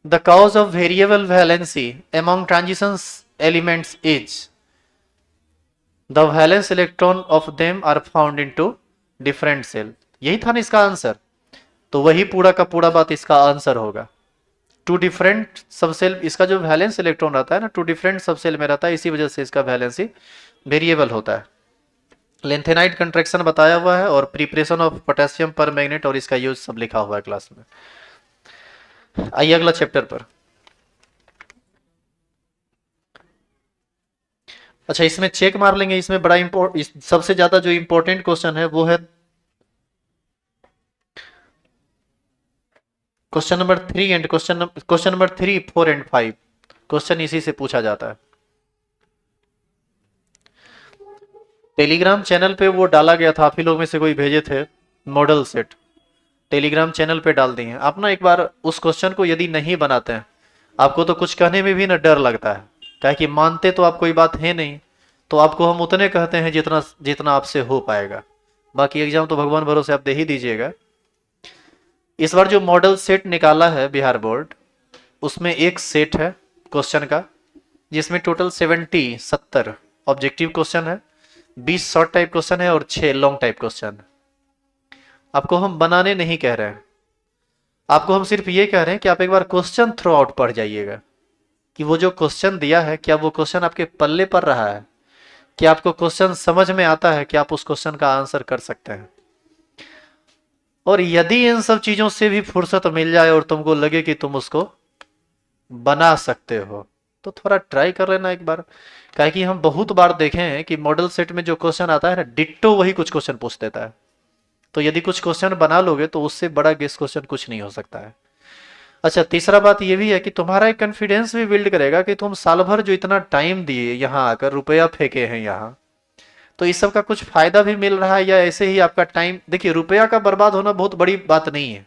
The cause of variable valency among transition elements is the valence electron of them are found into different shell. यही था ना इसका आंसर, तो वही पूरा का पूरा बात इसका आंसर होगा। टू डिफरेंट सबसेल, इसका जो वैलेंस इलेक्ट्रॉन रहता है ना, टू डिफरेंट सबसेल में रहता है, इसी वजह से इसका वैलेंसी वेरिएबल होता है। लेंथेनाइट कंट्रैक्शन बताया हुआ है और प्रिपरेशन ऑफ पोटेशियम पर मैग्नेट और इसका यूज सब लिखा हुआ है क्लास में। आइए अगला चैप्टर पर। अच्छा, इसमें चेक मार लेंगे, इसमें बड़ा सबसे ज्यादा जो इंपॉर्टेंट क्वेश्चन है वो है question number 3 and question number 3, 4 and 5। Question इसी से पूछा जाता है। टेलीग्राम चैनल पे वो डाला गया था, आप ही लोग में से कोई भेजे थे मॉडल सेट, टेलीग्राम चैनल पे डाल दिए हैं। आप ना एक बार उस क्वेश्चन को यदि नहीं बनाते हैं, आपको तो कुछ कहने में भी ना डर लगता है, क्या कि मानते तो आप कोई बात है नहीं, तो आपको हम उतने कहते हैं जितना जितना आपसे हो पाएगा। बाकी एग्जाम तो भगवान भरोसे आप दे ही दीजिएगा। इस बार जो मॉडल सेट निकाला है बिहार बोर्ड, उसमें एक सेट है क्वेश्चन का, जिसमें टोटल 70 ऑब्जेक्टिव क्वेश्चन है, 20 शॉर्ट टाइप क्वेश्चन है और 6 लॉन्ग टाइप क्वेश्चन है। आपको हम बनाने नहीं कह रहे हैं, आपको हम सिर्फ ये कह रहे हैं कि आप एक बार क्वेश्चन थ्रू आउट पढ़ जाइएगा कि वो जो क्वेश्चन दिया है क्या वो क्वेश्चन आपके पल्ले पर रहा है, कि आपको क्वेश्चन समझ में आता है कि आप उस क्वेश्चन का आंसर कर सकते हैं। और यदि इन सब चीजों से भी फुर्सत मिल जाए और तुमको लगे कि तुम उसको बना सकते हो, तो थोड़ा ट्राई कर लेना एक बार। काहे कि हम बहुत बार देखे हैं कि मॉडल सेट में जो क्वेश्चन आता है ना, डिट्टो वही कुछ क्वेश्चन पूछ देता है। तो यदि कुछ क्वेश्चन बना लोगे तो उससे बड़ा गेस क्वेश्चन कुछ नहीं हो सकता है। अच्छा, तीसरा बात ये भी है कि तुम्हारा एक कॉन्फिडेंस भी बिल्ड करेगा कि तुम साल भर जो इतना टाइम दिए यहाँ आकर, रुपया फेंके हैं यहाँ, तो इस सब का कुछ फायदा भी मिल रहा है, या ऐसे ही आपका टाइम। देखिए, रुपया का बर्बाद होना बहुत बड़ी बात नहीं है।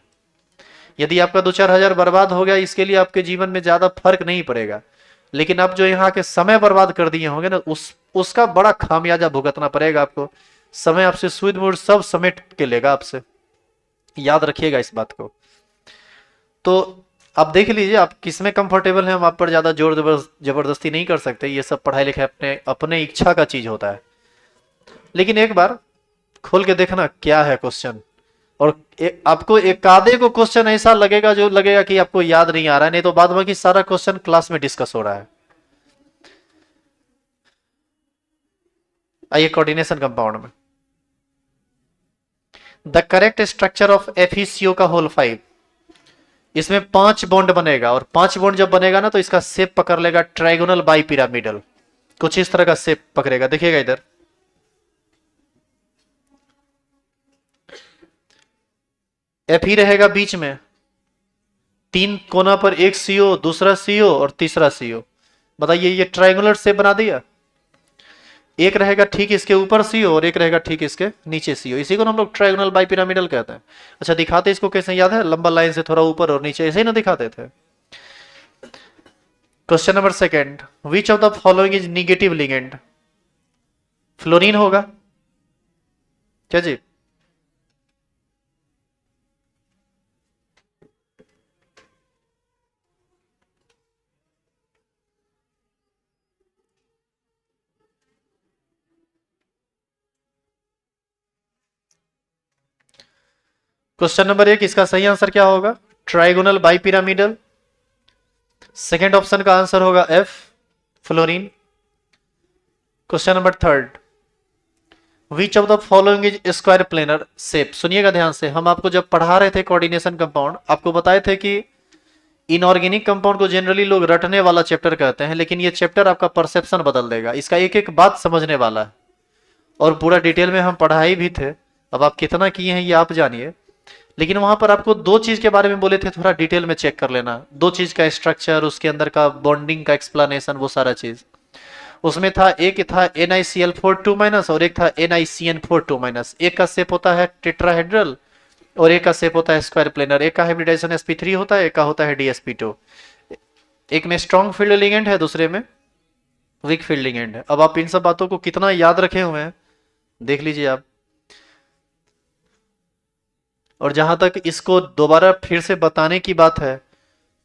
यदि आपका 2-4 हजार बर्बाद हो गया, इसके लिए आपके जीवन में ज्यादा फर्क नहीं पड़ेगा। लेकिन आप जो यहाँ के समय बर्बाद कर दिए होंगे ना, उसका बड़ा खामियाजा भुगतना पड़ेगा आपको। समय आपसे सूद मूड सब समेट के लेगा आपसे। याद रखिएगा इस बात को। तो आप देख लीजिए आप किस में कंफर्टेबल हैं। हम आप पर ज्यादा जोर जबरदस्ती नहीं कर सकते। ये सब पढ़ाई लिखाई अपने अपने इच्छा का चीज होता है। लेकिन एक बार खोल के देखना क्या है क्वेश्चन। और आपको एक आधे को क्वेश्चन ऐसा लगेगा जो लगेगा कि आपको याद नहीं आ रहा है, नहीं तो बाद बाकी सारा क्वेश्चन क्लास में डिस्कस हो रहा है। आइए कोऑर्डिनेशन कंपाउंड में। द करेक्ट स्ट्रक्चर ऑफ एफीसीओ का होल 5। इसमें 5 बॉन्ड बनेगा, और 5 बॉन्ड जब बनेगा ना तो इसका शेप पकड़ लेगा ट्राइगोनल बाई पिरामिडल। कुछ इस तरह का शेप पकड़ेगा, देखिएगा इधर। एफ ही रहेगा बीच में, 3 कोना पर एक सीओ, दूसरा सीओ और तीसरा सीओ। बताइए, ये ट्राइंगुलर शेप बना दिया। एक रहेगा ठीक इसके ऊपर सीओ और एक रहेगा ठीक इसके नीचे सीओ। इसी को हम लोग ट्राइगोनल बाई पिरामिडल कहते हैं। अच्छा, दिखाते इसको कैसे, याद है? लंबा लाइन से थोड़ा ऊपर और नीचे, ऐसे ही ना दिखाते थे। Question number second, which of the following is negative ligand? Fluorine होगा क्या जी? क्वेश्चन नंबर 1, इसका सही आंसर क्या होगा? Trigonal bi pyramidal. Second option का आंसर होगा F, fluorine. Question number 3, which of the following is square planar shape? सुनिएगा ध्यान से। हम आपको जब पढ़ा रहे थे कोऑर्डिनेशन कंपाउंड, आपको बताए थे कि इनऑर्गेनिक कंपाउंड को जनरली लोग रटने वाला चैप्टर कहते हैं, लेकिन ये चैप्टर आपका परसेप्शन बदल देगा। इसका एक एक बात समझने वाला है, और पूरा डिटेल में हम पढ़ाई भी थे। अब आप कितना किए हैं ये आप जानिए। लेकिन वहां पर आपको 2 चीज के बारे में बोले थे, थोड़ा डिटेल में चेक कर लेना। 2 चीज का स्ट्रक्चर, उसके अंदर का बॉन्डिंग का एक्सप्लेनेशन, वो सारा चीज उसमें था। एक था NiCl4 और एक था NiCN4। एक का शेप होता है टेट्राहेड्रल और एक का शेप होता है स्क्वायर प्लेनर। एक का हाइब्रिडाइजेशन sp3 होता है, एक का होता है dsp2। एक में स्ट्रॉन्ग फील्ड लिगेंड है, दूसरे में वीक फील्ड लिगेंड है। अब आप इन सब बातों को कितना याद रखे हुए हैं देख लीजिए आप। और जहां तक इसको दोबारा फिर से बताने की बात है,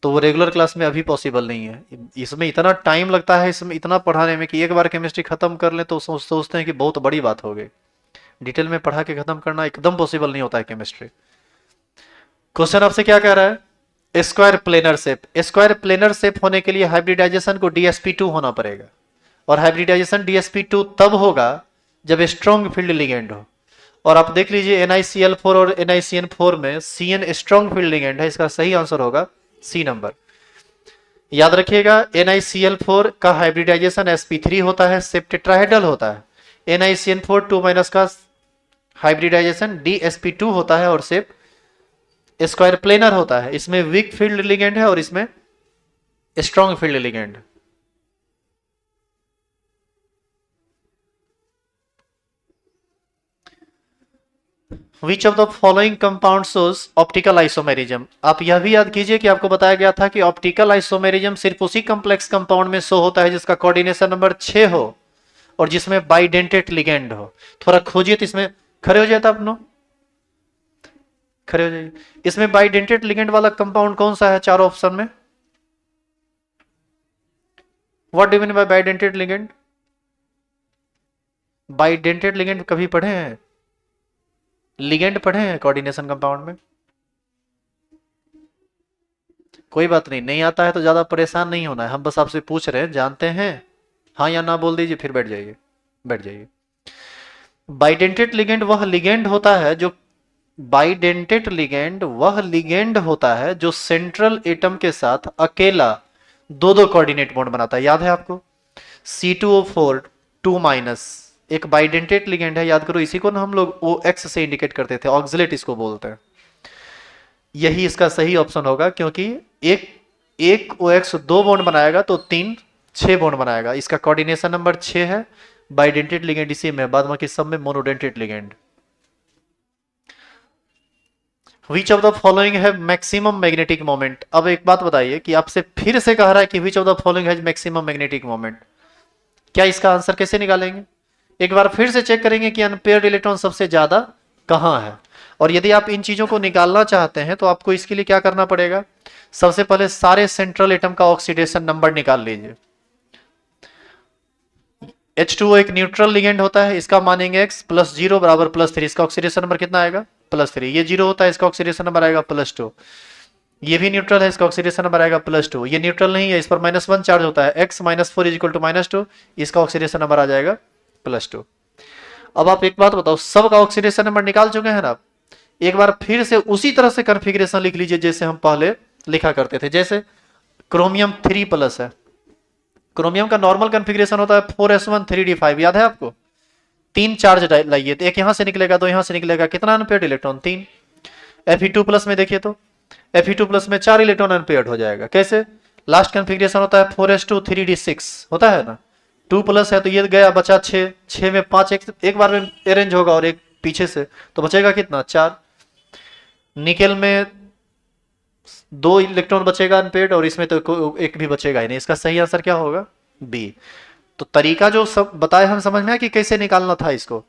तो वो रेगुलर क्लास में अभी पॉसिबल नहीं है। इसमें इतना टाइम लगता है, इसमें इतना पढ़ाने में, कि एक बार केमिस्ट्री खत्म कर लें तो सोचते हैं कि बहुत बड़ी बात हो गई। डिटेल में पढ़ा के खत्म करना एकदम पॉसिबल नहीं होता है केमिस्ट्री। क्वेश्चन आपसे क्या कह रहा है? Square planar shape. Square planar shape होने के लिए हाइब्रिडाइजेशन को dsp2 होना पड़ेगा, और हाइब्रिडाइजेशन dsp2 तब होगा जब स्ट्रॉन्ग फील्ड लिगेंड हो। और आप देख लीजिए NiCl4 और NiCN4 में Cn स्ट्रॉन्ग फील्ड लिगेंड है। इसका सही आंसर होगा सी नंबर। याद रखिएगा, NiCl4 का हाइब्रिडाइजेशन sp3 होता है, शेप टेट्राहेड्रल होता है। NiCN4 2- का हाइब्रिडाइजेशन dsp2 होता है और शेप स्क्वायर प्लेनर होता है। इसमें वीक फील्ड लिगेंड है और इसमें strong field ligand. Which of the following compound shows optical isomerism? आप यह भी याद कीजिए कि आपको बताया गया था कि ऑप्टिकल आइसोमेरिज्म सिर्फ उसी कॉम्प्लेक्स कंपाउंड में शो होता है जिसका कोऑर्डिनेशन नंबर 6 हो और जिसमें बाइडेंटेट लिगेंड हो। थोड़ा खोजिए तो इसमें खड़े हो जाता अपनो, खड़े हो जाइए। इसमें बाइडेंटेट लिगेंड वाला कंपाउंड कौन सा है चारों ऑप्शन में? What do mean by bidentate ligand? Bidentate ligand कभी पढ़े हैं? लिगेंड पढ़े हैं कोऑर्डिनेशन कंपाउंड में? कोई बात नहीं, नहीं आता है तो ज्यादा परेशान नहीं होना है। हम बस आपसे पूछ रहे हैं, जानते हैं? हाँ या ना बोल दीजिए, फिर बैठ जाइए। बैठ जाइए। बाइडेंटेट लिगेंड वह लिगेंड होता है जो बाइडेंटेट लिगेंड वह लिगेंड होता है जो सेंट्रल एटम के साथ अकेला दो दो कोऑर्डिनेट बॉन्ड बनाता है। याद है आपको C2O4 2 माइनस एक बाइडेंटेट लिगेंड है, याद करो। इसी को ना हम लोग OX से इंडिकेट करते थे, ऑक्सिलेट इसको बोलते हैं। यही इसका सही ऑप्शन होगा, क्योंकि एक एक OX दो बॉन्ड बनाएगा तो तीन 6 बॉन्ड बनाएगा। इसका कोऑर्डिनेशन नंबर 6 है। बाइडेंटेट लिगेंड इसी में, बाद बाकी सब में monodentate ligand. Which of the following है मैक्सिमम मैग्नेटिक मोमेंट। अब एक बात बताइए कि आपसे फिर से कह रहा है कि which of the following has maximum magnetic moment. क्या इसका आंसर कैसे निकालेंगे? एक बार फिर से चेक करेंगे कि अनपेयर्ड इलेक्ट्रॉन सबसे ज्यादा कहां है। और यदि आप इन चीजों को निकालना चाहते हैं तो आपको इसके लिए क्या करना पड़ेगा? सबसे पहले सारे सेंट्रल एटम का ऑक्सीडेशन नंबर निकाल लीजिए। H2O एक न्यूट्रल लिगेंड होता है, इसका मानेंगे x प्लस 0 बराबर प्लस 3। इसका ऑक्सीडेशन नंबर कितना आएगा? +3। ये 0 होता है, इसका ऑक्सीडेशन नंबर आएगा +2। ये भी न्यूट्रल है, इसका ऑक्सीडेशन नंबर आएगा +2। ये न्यूट्रल नहीं है, इस पर -1 चार्ज होता है, x -4 = -2। इसका ऑक्सीडेशन नंबर आ जाएगा +2। अब आप एक बात बताओ, सब का ऑक्सीडेशन नंबर निकाल चुके हैं ना आप? एक बार फिर से उसी तरह से कॉन्फ़िगरेशन लिख लीजिए जैसे हम पहले लिखा करते थे। जैसे क्रोमियम 3+ है, क्रोमियम का नॉर्मल कॉन्फ़िगरेशन होता है 4s1 3d5। याद है आपको? 3 चार्ज लाइए, तो एक यहां से निकलेगा, दो यहां से निकलेगा, कितना अनपेयर्ड इलेक्ट्रॉन? 3। Fe2+ में देखिए तो Fe2+ में 4 इलेक्ट्रॉन अनपेयर्ड हो जाएगा। कैसे? लास्ट कॉन्फ़िगरेशन होता है 4s2 3d6 होता है ना, 2+ है तो ये गया, बचा 6। 6 में 5 एक बार में अरेंज होगा और एक पीछे से, तो बचेगा कितना? 4। निकेल में 2 इलेक्ट्रॉन बचेगा अनपेयर्ड और इसमें तो एक भी बचेगा ही नहीं। इसका सही आंसर क्या होगा? बी। तो तरीका जो सब बताए हम समझ में आया कि कैसे निकालना था इसको।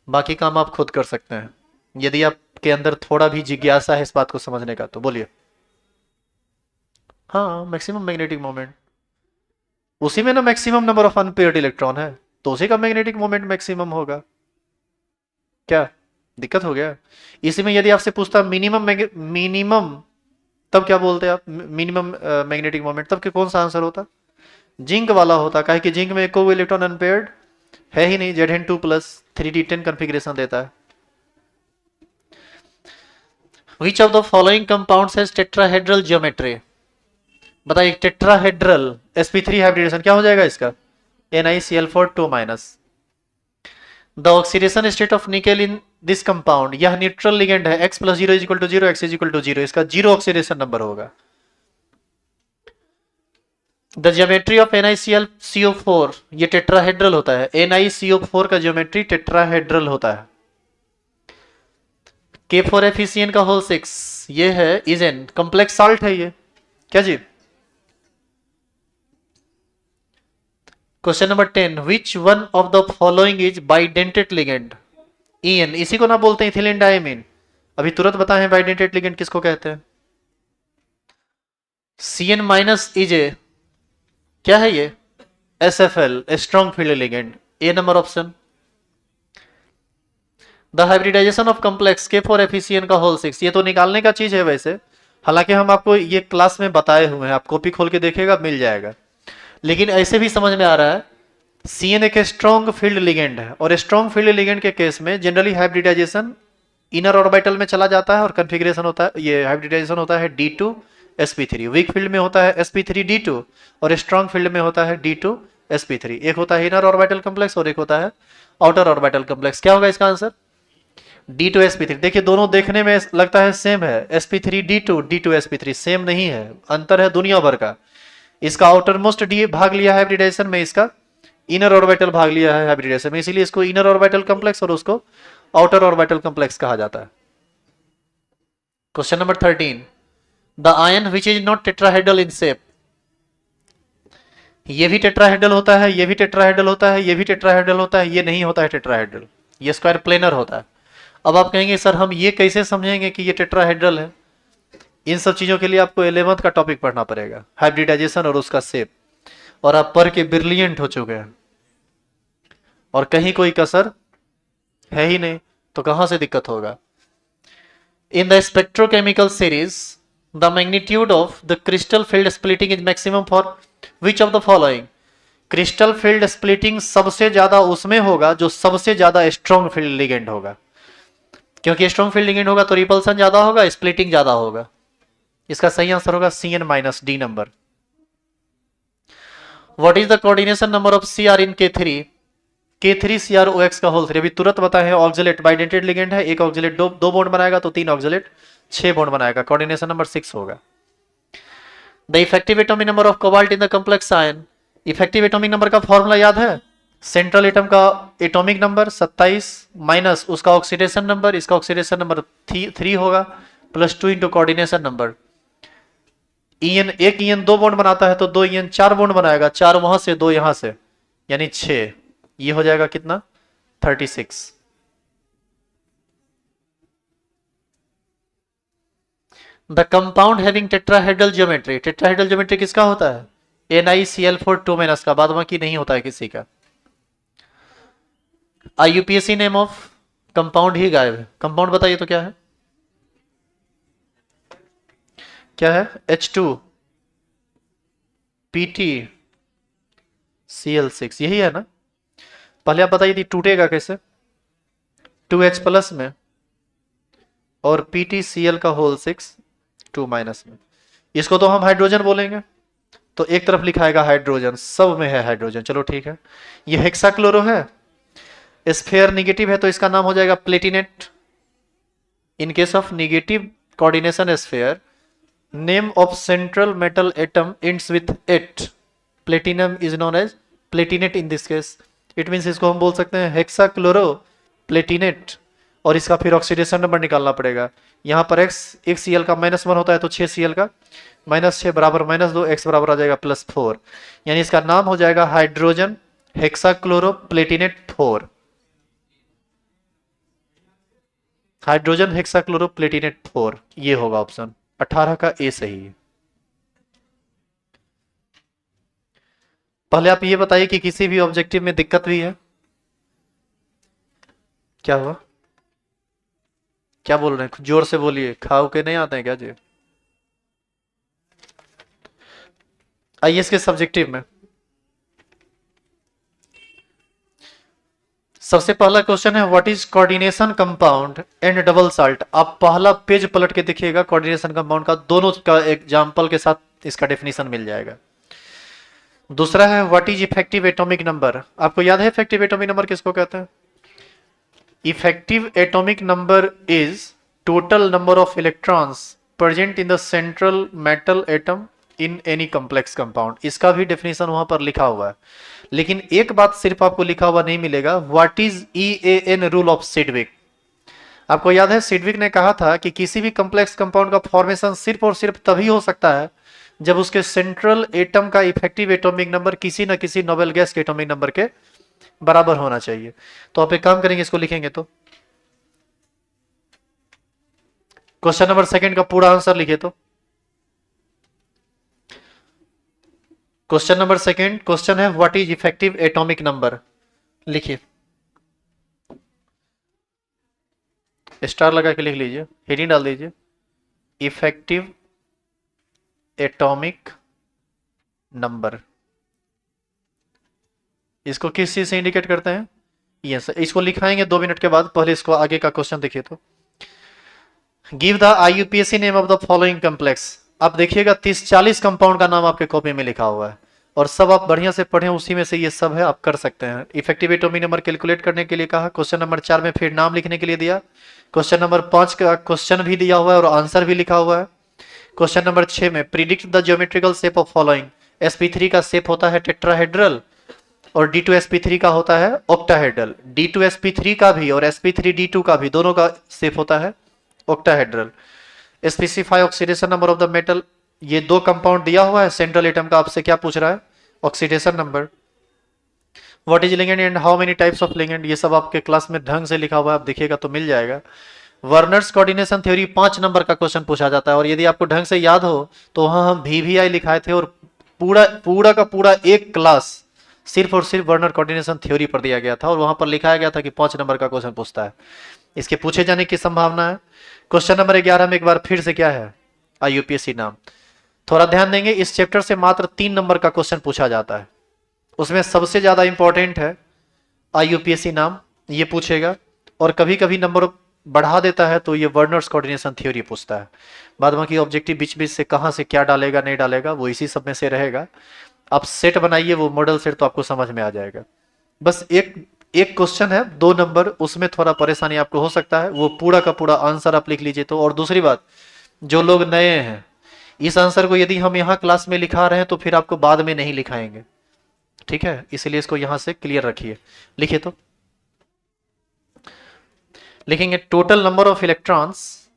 बाकी काम आप खुद कर सकते हैं यदि आपके अंदर थोड़ा भी जिज्ञासा है इस बात को समझने का, तो बोलिए। हाँ, मैक्सिमम मैग्नेटिक मोमेंट उसी में ना maximum number of unpaired electron है, तो उसी का मैग्नेटिक मोमेंट मैक्सिमम होगा। क्या दिक्कत हो गया? इसी में यदि आपसे पूछता मिनिमम, तब क्या बोलते आप? मिनिमम मैग्नेटिक मोमेंट, तब के कौन सा आंसर होता? जिंक वाला होता। काहे कि जिंक में कोई इलेक्ट्रॉन अनपेयर्ड है ही नहीं, Zn2+ 3d10 कॉन्फ़िगरेशन देता है। Which of the following compounds has tetrahedral geometry? बताइए, टेट्राहेड्रल sp3 हाइब्रिडेशन क्या हो जाएगा इसका? NiCl4 2-। The oxidation state of nickel in this compound, यह न्यूट्रल लिगेंड है, x + 0 = 0, x = 0। इसका 0 ऑक्सीडेशन नंबर होगा। द ज्योमेट्री ऑफ NiClCO4, ये टेट्राहेड्रल होता है। NiCO4 का ज्योमेट्री टेट्राहेड्रल होता है। K4FeCN का होल 6, ये है इजेन, कॉम्प्लेक्स साल्ट है ये। क्या जी? Question number 10, which one of the following is bidentate ligand? EN, इसी को ना बोलते हैं इथिलीन डायमीन। अभी तुरंत बताएं बाइडेंटेट लिगेंड किसको कहते हैं? CN-EJ, क्या है ये? SFL, strong field ligand. A number option. The hybridization of complex K4FeCN का होल 6, ये तो निकालने का चीज है वैसे, हालांकि हम आपको ये क्लास में बताए हुए हैं, आप कॉपी खोल के देखिएगा मिल जाएगा। लेकिन ऐसे भी समझ में आ रहा है, CN एक स्ट्रॉन्ग फील्ड लिगेंड है, और स्ट्रॉन्ग फील्ड लिगेंड के केस में जनरली हाइब्रिडाइजेशन इनर ऑर्बिटल में चला जाता है और कॉन्फ़िगरेशन होता है, ये हाइब्रिडाइजेशन होता है D2sp3। वीक फील्ड में होता है sp3d2 और स्ट्रॉन्ग फील्ड में होता है D2sp3। एक होता है इनर ऑर्बिटल कॉम्प्लेक्स और एक होता है आउटर ऑर्बिटल कॉम्प्लेक्स। क्या होगा इसका आंसर? D2sp3। देखिए दोनों देखने में लगता है सेम है, sp3d2 D2sp3, सेम नहीं है, अंतर है दुनिया भर का। इसका आउटर मोस्ट डी भाग लिया है हाइब्रिडाइजेशन में, इसका इनर ऑर्बिटल भाग लिया है हाइब्रिडाइजेशन में, इसीलिए इसको इनर ऑर्बिटल कॉम्प्लेक्स और उसको आउटर ऑर्बिटल कॉम्प्लेक्स कहा जाता है। Question number 13, the ion which is not tetrahedral in shape, ये भी टेट्राहेड्रल होता है, ये भी टेट्राहेड्रल होता है, ये भी टेट्राहेड्रल होता है, ये नहीं होता है टेट्राहेड्रल, ये स्क्वायर प्लेनर होता है। अब आप कहेंगे सर हम ये कैसे समझेंगे कि ये टेट्राहेड्रल है? इन सब चीजों के लिए आपको 11th का टॉपिक पढ़ना पड़ेगा, हाइब्रिडाइजेशन और उसका शेप, और आप पढ़ के ब्रिलियंट हो चुके हैं और कहीं कोई कसर है ही नहीं, तो कहां से दिक्कत होगा? In the spectrochemical series the magnitude of the crystal field splitting is maximum for which of the following? Crystal field splitting सबसे ज्यादा उसमें होगा जो सबसे ज्यादा स्ट्रॉन्ग फील्ड लिगेंड होगा, क्योंकि स्ट्रॉन्ग फील्ड लिगेंड होगा तो रिपल्सन ज्यादा होगा, स्प्लिटिंग ज्यादा होगा। इसका सही आंसर होगा C N minus D number. What is the coordination number of C R in K3 CrOX का होल 3? अभी तुरंत बताए हैं, ऑक्सिलेट बाइडेंटेड लिगेंड है, एक ऑक्सिलेट दो बॉन्ड बनाएगा तो 3 ऑक्सिलेट 6 बॉन्ड बनाएगा, कोऑर्डिनेशन नंबर 6 होगा। The effective atomic number of cobalt in the complex ion, effective atomic number का फॉर्मूला याद है? सेंट्रल एटम का एटॉमिक नंबर 27 माइनस उसका ऑक्सीडेशन नंबर, इसका ऑक्सीडेशन नंबर 3 होगा, plus 2 into coordination number. EN, एक ईएन 2 बॉन्ड बनाता है तो 2 ईएन 4 बॉन्ड बनाएगा, 4 वहां से 2 यहां से, यानी 6। ये हो जाएगा कितना? 36। The compound having tetrahedral geometry, tetrahedral geometry किसका होता है? NiCl4 2 माइनस का, बाद बाकी नहीं होता है किसी का। IUPAC नेम ऑफ कंपाउंड ही गायब है, कंपाउंड बताइए तो क्या है? क्या है? H2 PtCl6, यही है ना? पहले आप बताइए थी टूटेगा कैसे? 2H प्लस में और PtCl का होल 6 2 माइनस में। इसको तो हम हाइड्रोजन बोलेंगे, तो एक तरफ लिखाएगा हाइड्रोजन, सब में है हाइड्रोजन, चलो ठीक है। ये हेक्साक्लोरो है, स्फेयर निगेटिव है तो इसका नाम हो जाएगा platinate. In case of negative coordination sphere, name of central metal atom ends with 8, platinum is known as platinate in this case. It means इसको हम बोल सकते हैं हेक्साक्लोरो प्लेटिनेट, और इसका फिर ऑक्सीडेशन नंबर निकालना पड़ेगा। यहाँ पर x, एक Cl का -1 होता है तो 6 Cl का -6 बराबर -2, x बराबर आ जाएगा +4, यानी इसका नाम हो जाएगा हाइड्रोजन हेक्साक्लोरो प्लेटिनेट 4, हाइड्रोजन हेक्साक्लोरो प्लेटिनेट 4। ये होगा ऑप्शन 18 का ए सही है। पहले आप ये बताइए कि किसी भी ऑब्जेक्टिव में दिक्कत भी है? क्या हुआ? क्या बोल रहे हैं? जोर से बोलिए, खाओ के नहीं आते हैं क्या जी? आईएएस के सब्जेक्टिव में सबसे पहला क्वेश्चन है what is coordination compound and double salt. आप पहला पेज पलट के देखिएगा, कोऑर्डिनेशन कंपाउंड का दोनों का एग्जांपल के साथ इसका डेफिनेशन मिल जाएगा। दूसरा है what is effective atomic number. आपको याद है इफेक्टिव एटॉमिक नंबर किसको कहते हैं? Effective atomic number is total number of electrons present in the central metal atom in any complex compound. इसका भी डेफिनेशन वहां पर लिखा हुआ है, लेकिन एक बात सिर्फ आपको लिखा हुआ नहीं मिलेगा, what is EAN rule of Sidgwick. आपको याद है सिडविक ने कहा था कि किसी भी कॉम्प्लेक्स कंपाउंड का फॉर्मेशन सिर्फ और सिर्फ तभी हो सकता है जब उसके सेंट्रल एटम का इफेक्टिव एटॉमिक नंबर किसी न किसी नोबेल गैस के एटॉमिक नंबर के बराबर होना चाहिए। तो आप एक काम करेंगे, इसको लिखेंगे तो क्वेश्चन नंबर 2 का पूरा आंसर लिखे तो क्वेश्चन नंबर 2 क्वेश्चन है what is effective atomic number. लिखिए, स्टार लगा के लिख लीजिए, हेडिंग डाल दीजिए इफेक्टिव एटॉमिक नंबर। इसको किस चीज से इंडिकेट करते हैं? ये इसको लिखाएंगे 2 मिनट के बाद। पहले इसको आगे का क्वेश्चन देखिए तो give the IUPAC name of the following complex. आप देखिएगा 30-40 कंपाउंड का नाम आपके कॉपी में लिखा हुआ है और सब आप बढ़िया से पढ़ें, उसी में से ये सब है, आप कर सकते हैं। इफेक्टिव एटॉमिक नंबर कैलकुलेट करने के लिए कहा, क्वेश्चन नंबर 4 में फिर नाम लिखने के लिए दिया, क्वेश्चन नंबर 5 का क्वेश्चन भी दिया हुआ है और आंसर भी लिखा हुआ है। क्वेश्चन नंबर 6 में predict the geometrical shape of following. sp3 का शेप होता है टेट्राहेड्रल और D2sp3 का होता है ऑक्टाहेड्रल। D2sp3 का भी और sp3d2 का भी दोनों का शेप होता है octahedral. Specify oxidation number of the metal. ये 2 कंपाउंड दिया हुआ है, सेंट्रल एटम का आपसे क्या पूछ रहा है? Oxidation number. What is ligand and how many types of ligand, ये सब आपके क्लास में ढंग से लिखा हुआ है, आप देखिएगा तो मिल जाएगा। वर्नर्स कोऑर्डिनेशन थ्योरी 5 नंबर का क्वेश्चन पूछा जाता है और यदि आपको ढंग से याद हो तो वहां हम VVI लिखाए थे और पूरा का पूरा एक क्लास सिर्फ और सिर्फ वर्नर कोऑर्डिनेशन थ्योरी पर दिया गया था और वहां पर लिखाया गया था कि 5 नंबर का क्वेश्चन पूछता है। इसके पूछे जाने की संभावना है। क्वेश्चन नंबर 11 में एक बार फिर से क्या है? IUPAC नाम। थोड़ा ध्यान देंगे, इस चैप्टर से मात्र 3 नंबर का क्वेश्चन पूछा जाता है उसमें सबसे ज्यादा इंपॉर्टेंट है आईयूपीएसी नाम, ये पूछेगा। और कभी कभी नंबर बढ़ा देता है तो ये वर्नर्स कोऑर्डिनेशन थ्योरी पूछता है। बाद बाकी ऑब्जेक्टिव बीच बीच से कहाँ से क्या डालेगा नहीं डालेगा वो इसी सब में से रहेगा। आप सेट बनाइए वो मॉडल सेट, तो आपको समझ में आ जाएगा। बस एक एक क्वेश्चन है 2 नंबर, उसमें थोड़ा परेशानी आपको हो सकता है, वो पूरा का पूरा आंसर आप लिख लीजिए तो। और दूसरी बात, जो लोग नए हैं, इस आंसर को यदि हम यहाँ क्लास में लिखा रहे हैं तो फिर आपको बाद में नहीं लिखाएंगे, ठीक है? इसलिए इसको यहां से क्लियर रखिए। लिखिए तो, लिखेंगे total number of electrons,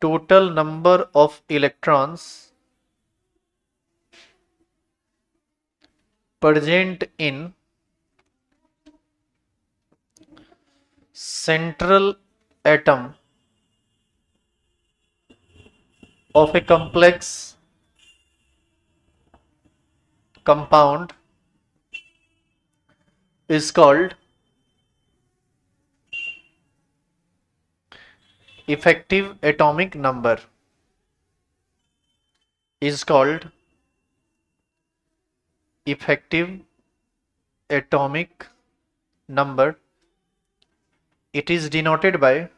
total number of electrons present in central atom of a complex compound is called effective atomic number, is called effective atomic number. It is denoted by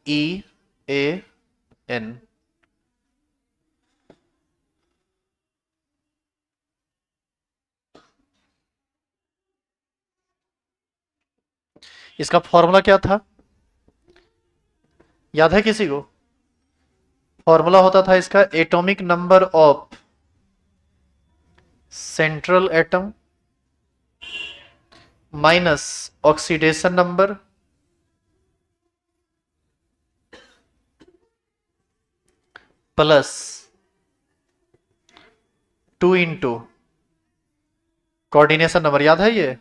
EAN. इसका formula क्या था, याद है किसी को? Formula होता था इसका atomic number of central atom minus oxidation number plus 2 into coordination number. याद है ये?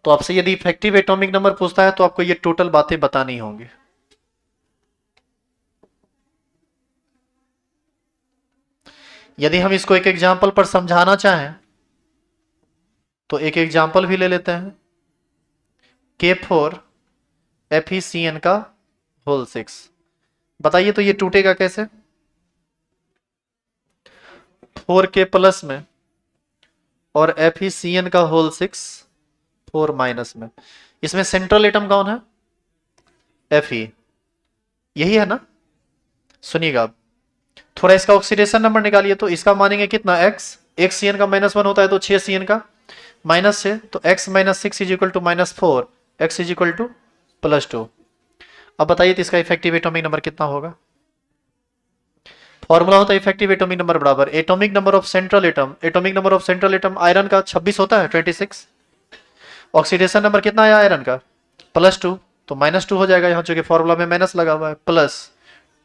तो आपसे यदि इफेक्टिव एटॉमिक नंबर पूछता है तो आपको ये टोटल बातें बतानी होंगी। यदि हम इसको एक एग्जाम्पल पर समझाना चाहें तो एक एग्जाम्पल भी ले लेते हैं। K4 FeCN का होल 6। बताइए तो ये टूटेगा कैसे? 4K प्लस में और FeCN का होल 6 4 माइनस में। इसमें सेंट्रल एटम कौन है? Fe, यही है ना? सुनिएगा, थोड़ा इसका ऑक्सीडेशन नंबर निकालिए तो इसका मानेंगे कितना x, एक CN का -1 होता है तो 6 CN का -6, तो x - 6 is equal to -4, x is equal to +2। अब बताइए तो इसका इफेक्टिव एटॉमिक नंबर कितना होगा? फॉर्मूला होता है इफेक्टिव एटॉमिक नंबर बराबर atomic number of central atom. Atomic number of central atom iron का 26 होता है, 26। ऑक्सीडेशन नंबर कितना आया आयरन का? +2, तो -2 हो जाएगा यहाँ, चूंकि फॉर्मूला में माइनस लगा हुआ है, प्लस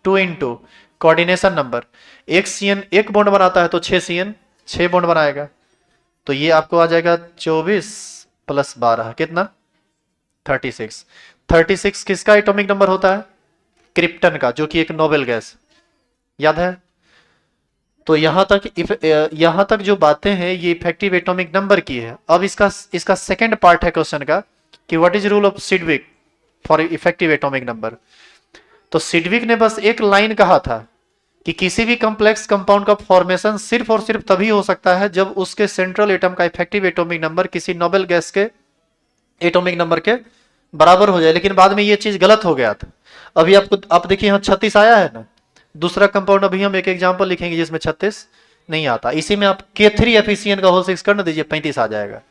2 इंटू कोऑर्डिनेशन नंबर। एक CN एक बॉन्ड बनाता है तो 6 CN 6 बॉन्ड बनाएगा, तो ये आपको आ जाएगा 24 + 12 कितना? 36। 36 किसका एटॉमिक नंबर होता है? क्रिप्टन का, जो कि एक नोबेल गैस, याद है? तो यहां तक जो बातें हैं ये इफेक्टिव एटॉमिक नंबर की है। अब इसका सेकंड पार्ट है क्वेश्चन का कि what is rule of Sidgwick for effective atomic number. तो सिडविक ने बस एक लाइन कहा था कि किसी भी कॉम्प्लेक्स कंपाउंड का फॉर्मेशन सिर्फ और सिर्फ तभी हो सकता है जब उसके सेंट्रल एटम का इफेक्टिव एटॉमिक नंबर किसी नोबेल गैस के एटॉमिक नंबर के बराबर हो जाए। लेकिन बाद में ये चीज गलत हो गया था। अभी आप देखिए यहाँ 36 आया है ना, दूसरा कंपाउंड अभी हम एक एग्जाम्पल लिखेंगे जिसमें 36 नहीं आता। इसी में आप K3 FeCN का होल 6 कर दीजिए, 35 आ जाएगा।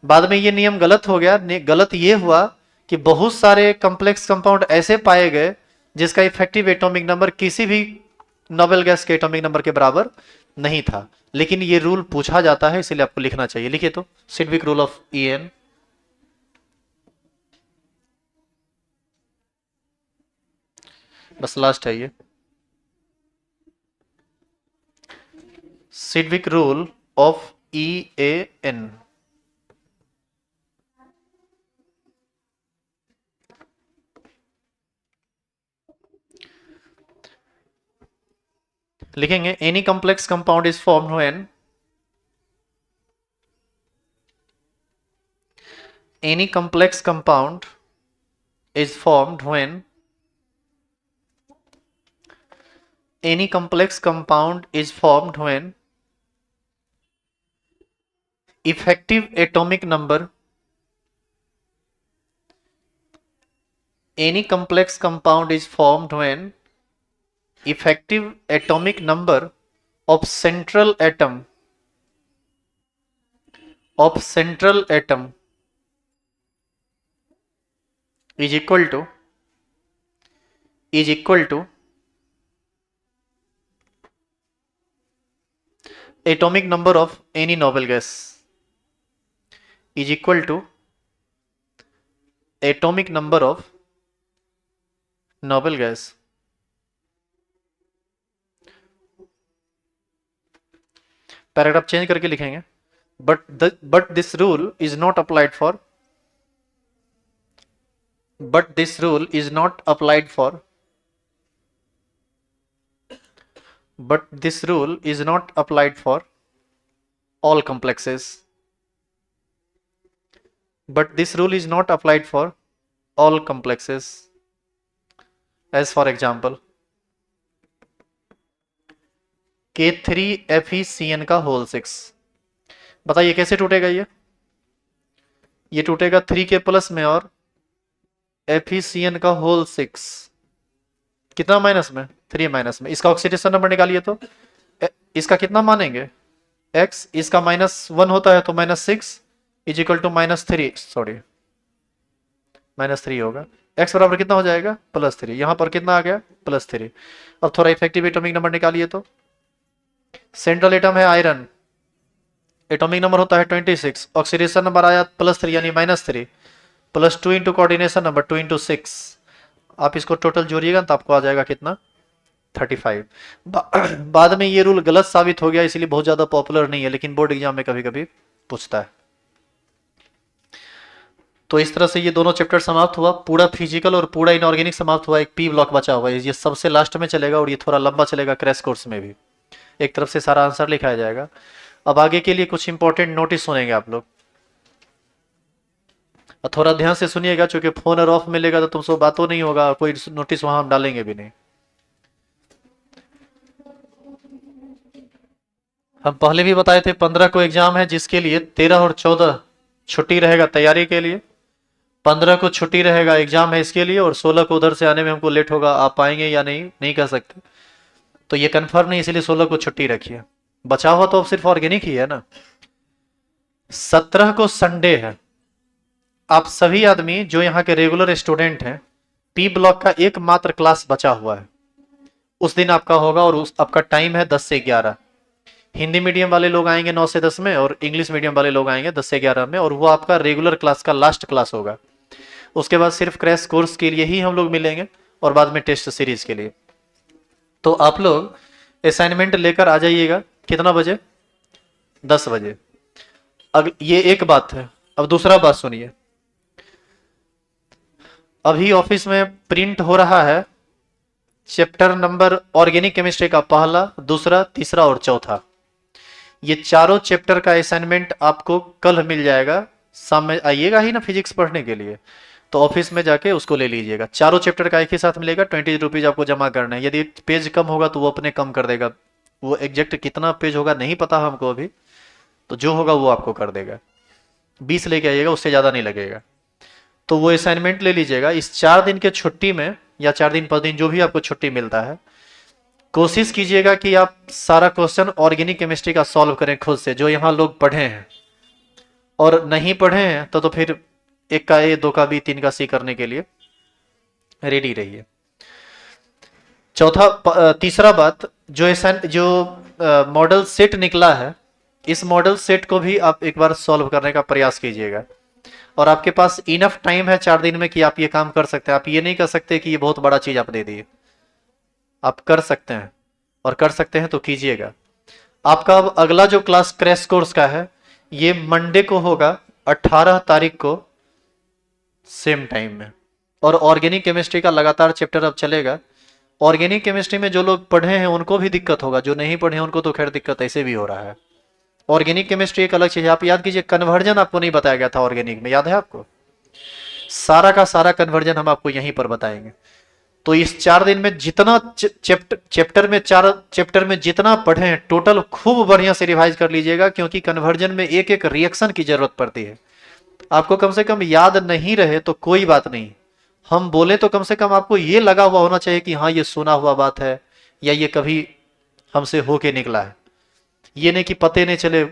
बाद में ये नियम गलत हो गया। गलत ये हुआ कि बहुत सारे कॉम्प्लेक्स कंपाउंड ऐसे पाए गए जिसका इफेक्टिव एटॉमिक नंबर किसी भी नोबेल गैस के एटॉमिक नंबर के बराबर नहीं था। लेकिन ये रूल पूछा जाता है इसलिए आपको लिखना चाहिए। लिखिए तो, सिडविक रूल ऑफ EN। बस लास्ट है ये, सिडविक रूल ऑफ EAN। लिखेंगे any complex compound is formed when any complex compound is formed when any complex compound is formed when effective atomic number any complex compound is formed when effective atomic number of central atom is equal to atomic number of any noble gas is equal to atomic number of noble gas. Paragraph change करके लिखेंगे, but this rule is not applied for all complexes. As for example, K3FeCN का whole 6, बताइए कैसे टूटेगा ये टूटेगा 3K plus में और FeCN का होल 6 कितना माइनस में, 3 माइनस में। इसका ऑक्सीडेशन नंबर निकालिए तो इसका कितना मानेंगे x, इसका -1 होता है तो -6 इज इक्वल टू -3, सॉरी -3 होगा। x बराबर कितना हो जाएगा +3, यहां पर कितना आ गया +3। अब थोड़ा इफेक्टिव एटॉमिक नंबर निकालिए तो सेंट्रल एटम है आयरन, एटॉमिक नंबर होता है 26, ऑक्सीडेशन नंबर आया +3 यानी -3 +2 इंटू कोऑर्डिनेशन नंबर 2 इंटू 6, आप इसको टोटल जोड़िएगा तो आपको आ जाएगा कितना 35। बाद में ये रूल गलत साबित हो गया, इसलिए बहुत ज्यादा पॉपुलर नहीं है, लेकिन बोर्ड एग्जाम में कभी कभी पूछता है। तो इस तरह से ये दोनों चैप्टर समाप्त हुआ, पूरा फिजिकल और पूरा इनऑर्गेनिक समाप्त हुआ, एक पी ब्लॉक बचा हुआ है, ये सबसे लास्ट में चलेगा और ये थोड़ा लंबा चलेगा क्रैश कोर्स में भी, एक तरफ से सारा आंसर लिखाया जाएगा। अब आगे के लिए कुछ इंपॉर्टेंट नोटिस सुनेंगे आप लोग, और थोड़ा ध्यान से सुनिएगा, क्योंकि फोन और ऑफ मिलेगा तो तुमसे बातों नहीं होगा, कोई नोटिस वहां हम डालेंगे भी नहीं। हम पहले भी बताए थे 15 को एग्जाम है, जिसके लिए 13 और 14 छुट्टी रहेगा तैयारी के लिए, 15 को छुट्टी रहेगा एग्जाम है इसके लिए, और 16 को उधर से आने में हमको लेट होगा, आप पाएंगे या नहीं कह सकते, तो ये कंफर्म नहीं, इसलिए 16 को छुट्टी रखिए। बचा हुआ तो अब सिर्फ ऑर्गेनिक ही है ना। 17 को संडे है, आप सभी आदमी जो यहाँ के रेगुलर स्टूडेंट हैं, पी ब्लॉक का एकमात्र क्लास बचा हुआ है, उस दिन आपका होगा, और आपका टाइम है 10 से 11। हिंदी मीडियम वाले लोग आएंगे 9 से 10 में, और इंग्लिश मीडियम वाले लोग आएंगे 10 से 11 में, और वो आपका रेगुलर क्लास का लास्ट क्लास होगा। उसके बाद सिर्फ क्रैश कोर्स के लिए ही हम लोग मिलेंगे, और बाद में टेस्ट सीरीज के लिए। तो आप लोग असाइनमेंट लेकर आ जाइएगा, कितना बजे 10 बजे। ये एक बात है। अब दूसरा बात सुनिए, अभी ऑफिस में प्रिंट हो रहा है चैप्टर नंबर ऑर्गेनिक केमिस्ट्री का पहला, दूसरा, तीसरा और चौथा, ये चारों चैप्टर का असाइनमेंट आपको कल मिल जाएगा। शाम में आइएगा ही ना फिजिक्स पढ़ने के लिए, तो ऑफिस में जाके उसको ले लीजिएगा। चारों चैप्टर का एक ही साथ मिलेगा, 20 रुपीज आपको जमा करना है। यदि पेज कम होगा तो वो अपने कम कर देगा, वो एग्जैक्ट कितना पेज होगा नहीं पता हमको अभी, तो जो होगा वो आपको कर देगा। 20 लेके आइएगा, उससे ज़्यादा नहीं लगेगा। तो वो असाइनमेंट ले लीजिएगा। इस 4 दिन के छुट्टी में, या 4 दिन 5 दिन जो भी आपको छुट्टी मिलता है, कोशिश कीजिएगा कि आप सारा क्वेश्चन ऑर्गेनिक केमिस्ट्री का सॉल्व करें खुद से, जो यहाँ लोग पढ़े हैं, और नहीं पढ़े हैं तो फिर 1 का ए, 2 का बी, 3 का सी करने के लिए रेडी रहिए। तीसरा बात, जो मॉडल सेट निकला है, इस मॉडल सेट को भी आप एक बार सॉल्व करने का प्रयास कीजिएगा, और आपके पास इनफ टाइम है 4 दिन में कि आप ये काम कर सकते हैं। आप ये नहीं कर सकते कि ये बहुत बड़ा चीज आप दे दिए, आप कर सकते हैं, और कर सकते हैं तो कीजिएगा। आपका अब अगला जो क्लास क्रैश कोर्स का है, ये मंडे को होगा 18 तारीख को सेम टाइम में, और ऑर्गेनिक केमिस्ट्री का लगातार चैप्टर अब चलेगा। ऑर्गेनिक केमिस्ट्री में जो लोग पढ़े हैं उनको भी दिक्कत होगा, जो नहीं पढ़े हैं उनको तो खैर दिक्कत ऐसे भी हो रहा है। ऑर्गेनिक केमिस्ट्री एक अलग चीज है। आप याद कीजिए, कन्वर्जन आपको नहीं बताया गया था ऑर्गेनिक में, याद है आपको? सारा का सारा कन्वर्जन हम आपको यहीं पर बताएंगे। तो इस 4 दिन में जितना चैप्टर में जितना पढ़े टोटल खूब बढ़िया से रिवाइज कर लीजिएगा, क्योंकि कन्वर्जन में एक एक रिएक्शन की जरूरत पड़ती है। आपको कम से कम याद नहीं रहे तो कोई बात नहीं, हम बोले तो कम से कम आपको ये लगा हुआ होना चाहिए कि हाँ ये सुना हुआ बात है, या ये कभी हमसे होके निकला है। ये नहीं कि पते नहीं चले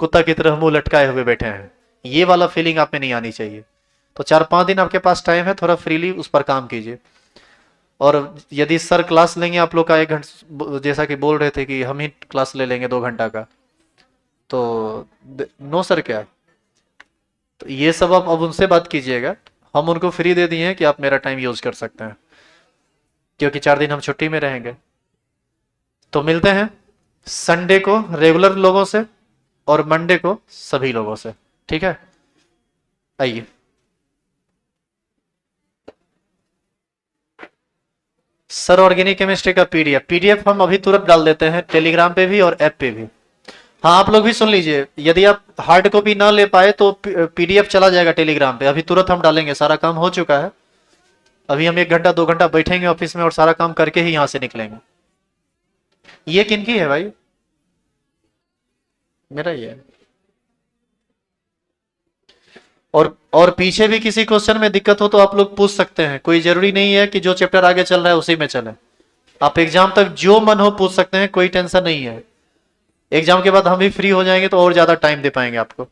कुत्ता की तरह मुंह लटकाए हुए बैठे हैं, ये वाला फीलिंग आप में नहीं आनी चाहिए। तो 4-5 दिन आपके पास टाइम है, थोड़ा फ्रीली उस पर काम कीजिए। और यदि सर क्लास लेंगे आप लोग का 1 घंटा, जैसा कि बोल रहे थे कि हम ही क्लास ले लेंगे 2 घंटा का, तो नो सर क्या, तो ये सब आप अब उनसे बात कीजिएगा। हम उनको फ्री दे दिए हैं कि आप मेरा टाइम यूज कर सकते हैं, क्योंकि 4 दिन हम छुट्टी में रहेंगे। तो मिलते हैं संडे को रेगुलर लोगों से और मंडे को सभी लोगों से, ठीक है। आइए, सर ऑर्गेनिक केमिस्ट्री का पीडीएफ हम अभी तुरंत डाल देते हैं टेलीग्राम पे भी और ऐप पे भी। हाँ आप लोग भी सुन लीजिए, यदि आप हार्ड कॉपी ना ले पाए तो पीडीएफ चला जाएगा टेलीग्राम पे, अभी तुरंत हम डालेंगे, सारा काम हो चुका है। अभी हम 1 घंटा 2 घंटा बैठेंगे ऑफिस में और सारा काम करके ही यहाँ से निकलेंगे। ये किनकी है भाई? मेरा ही है। और पीछे भी किसी क्वेश्चन में दिक्कत हो तो आप लोग पूछ सकते हैं, कोई जरूरी नहीं है कि जो चैप्टर आगे चल रहा है उसी में चले। आप एग्जाम तक जो मन हो पूछ सकते हैं, कोई टेंशन नहीं है। एग्जाम के बाद हम भी फ्री हो जाएंगे तो और ज्यादा टाइम दे पाएंगे आपको।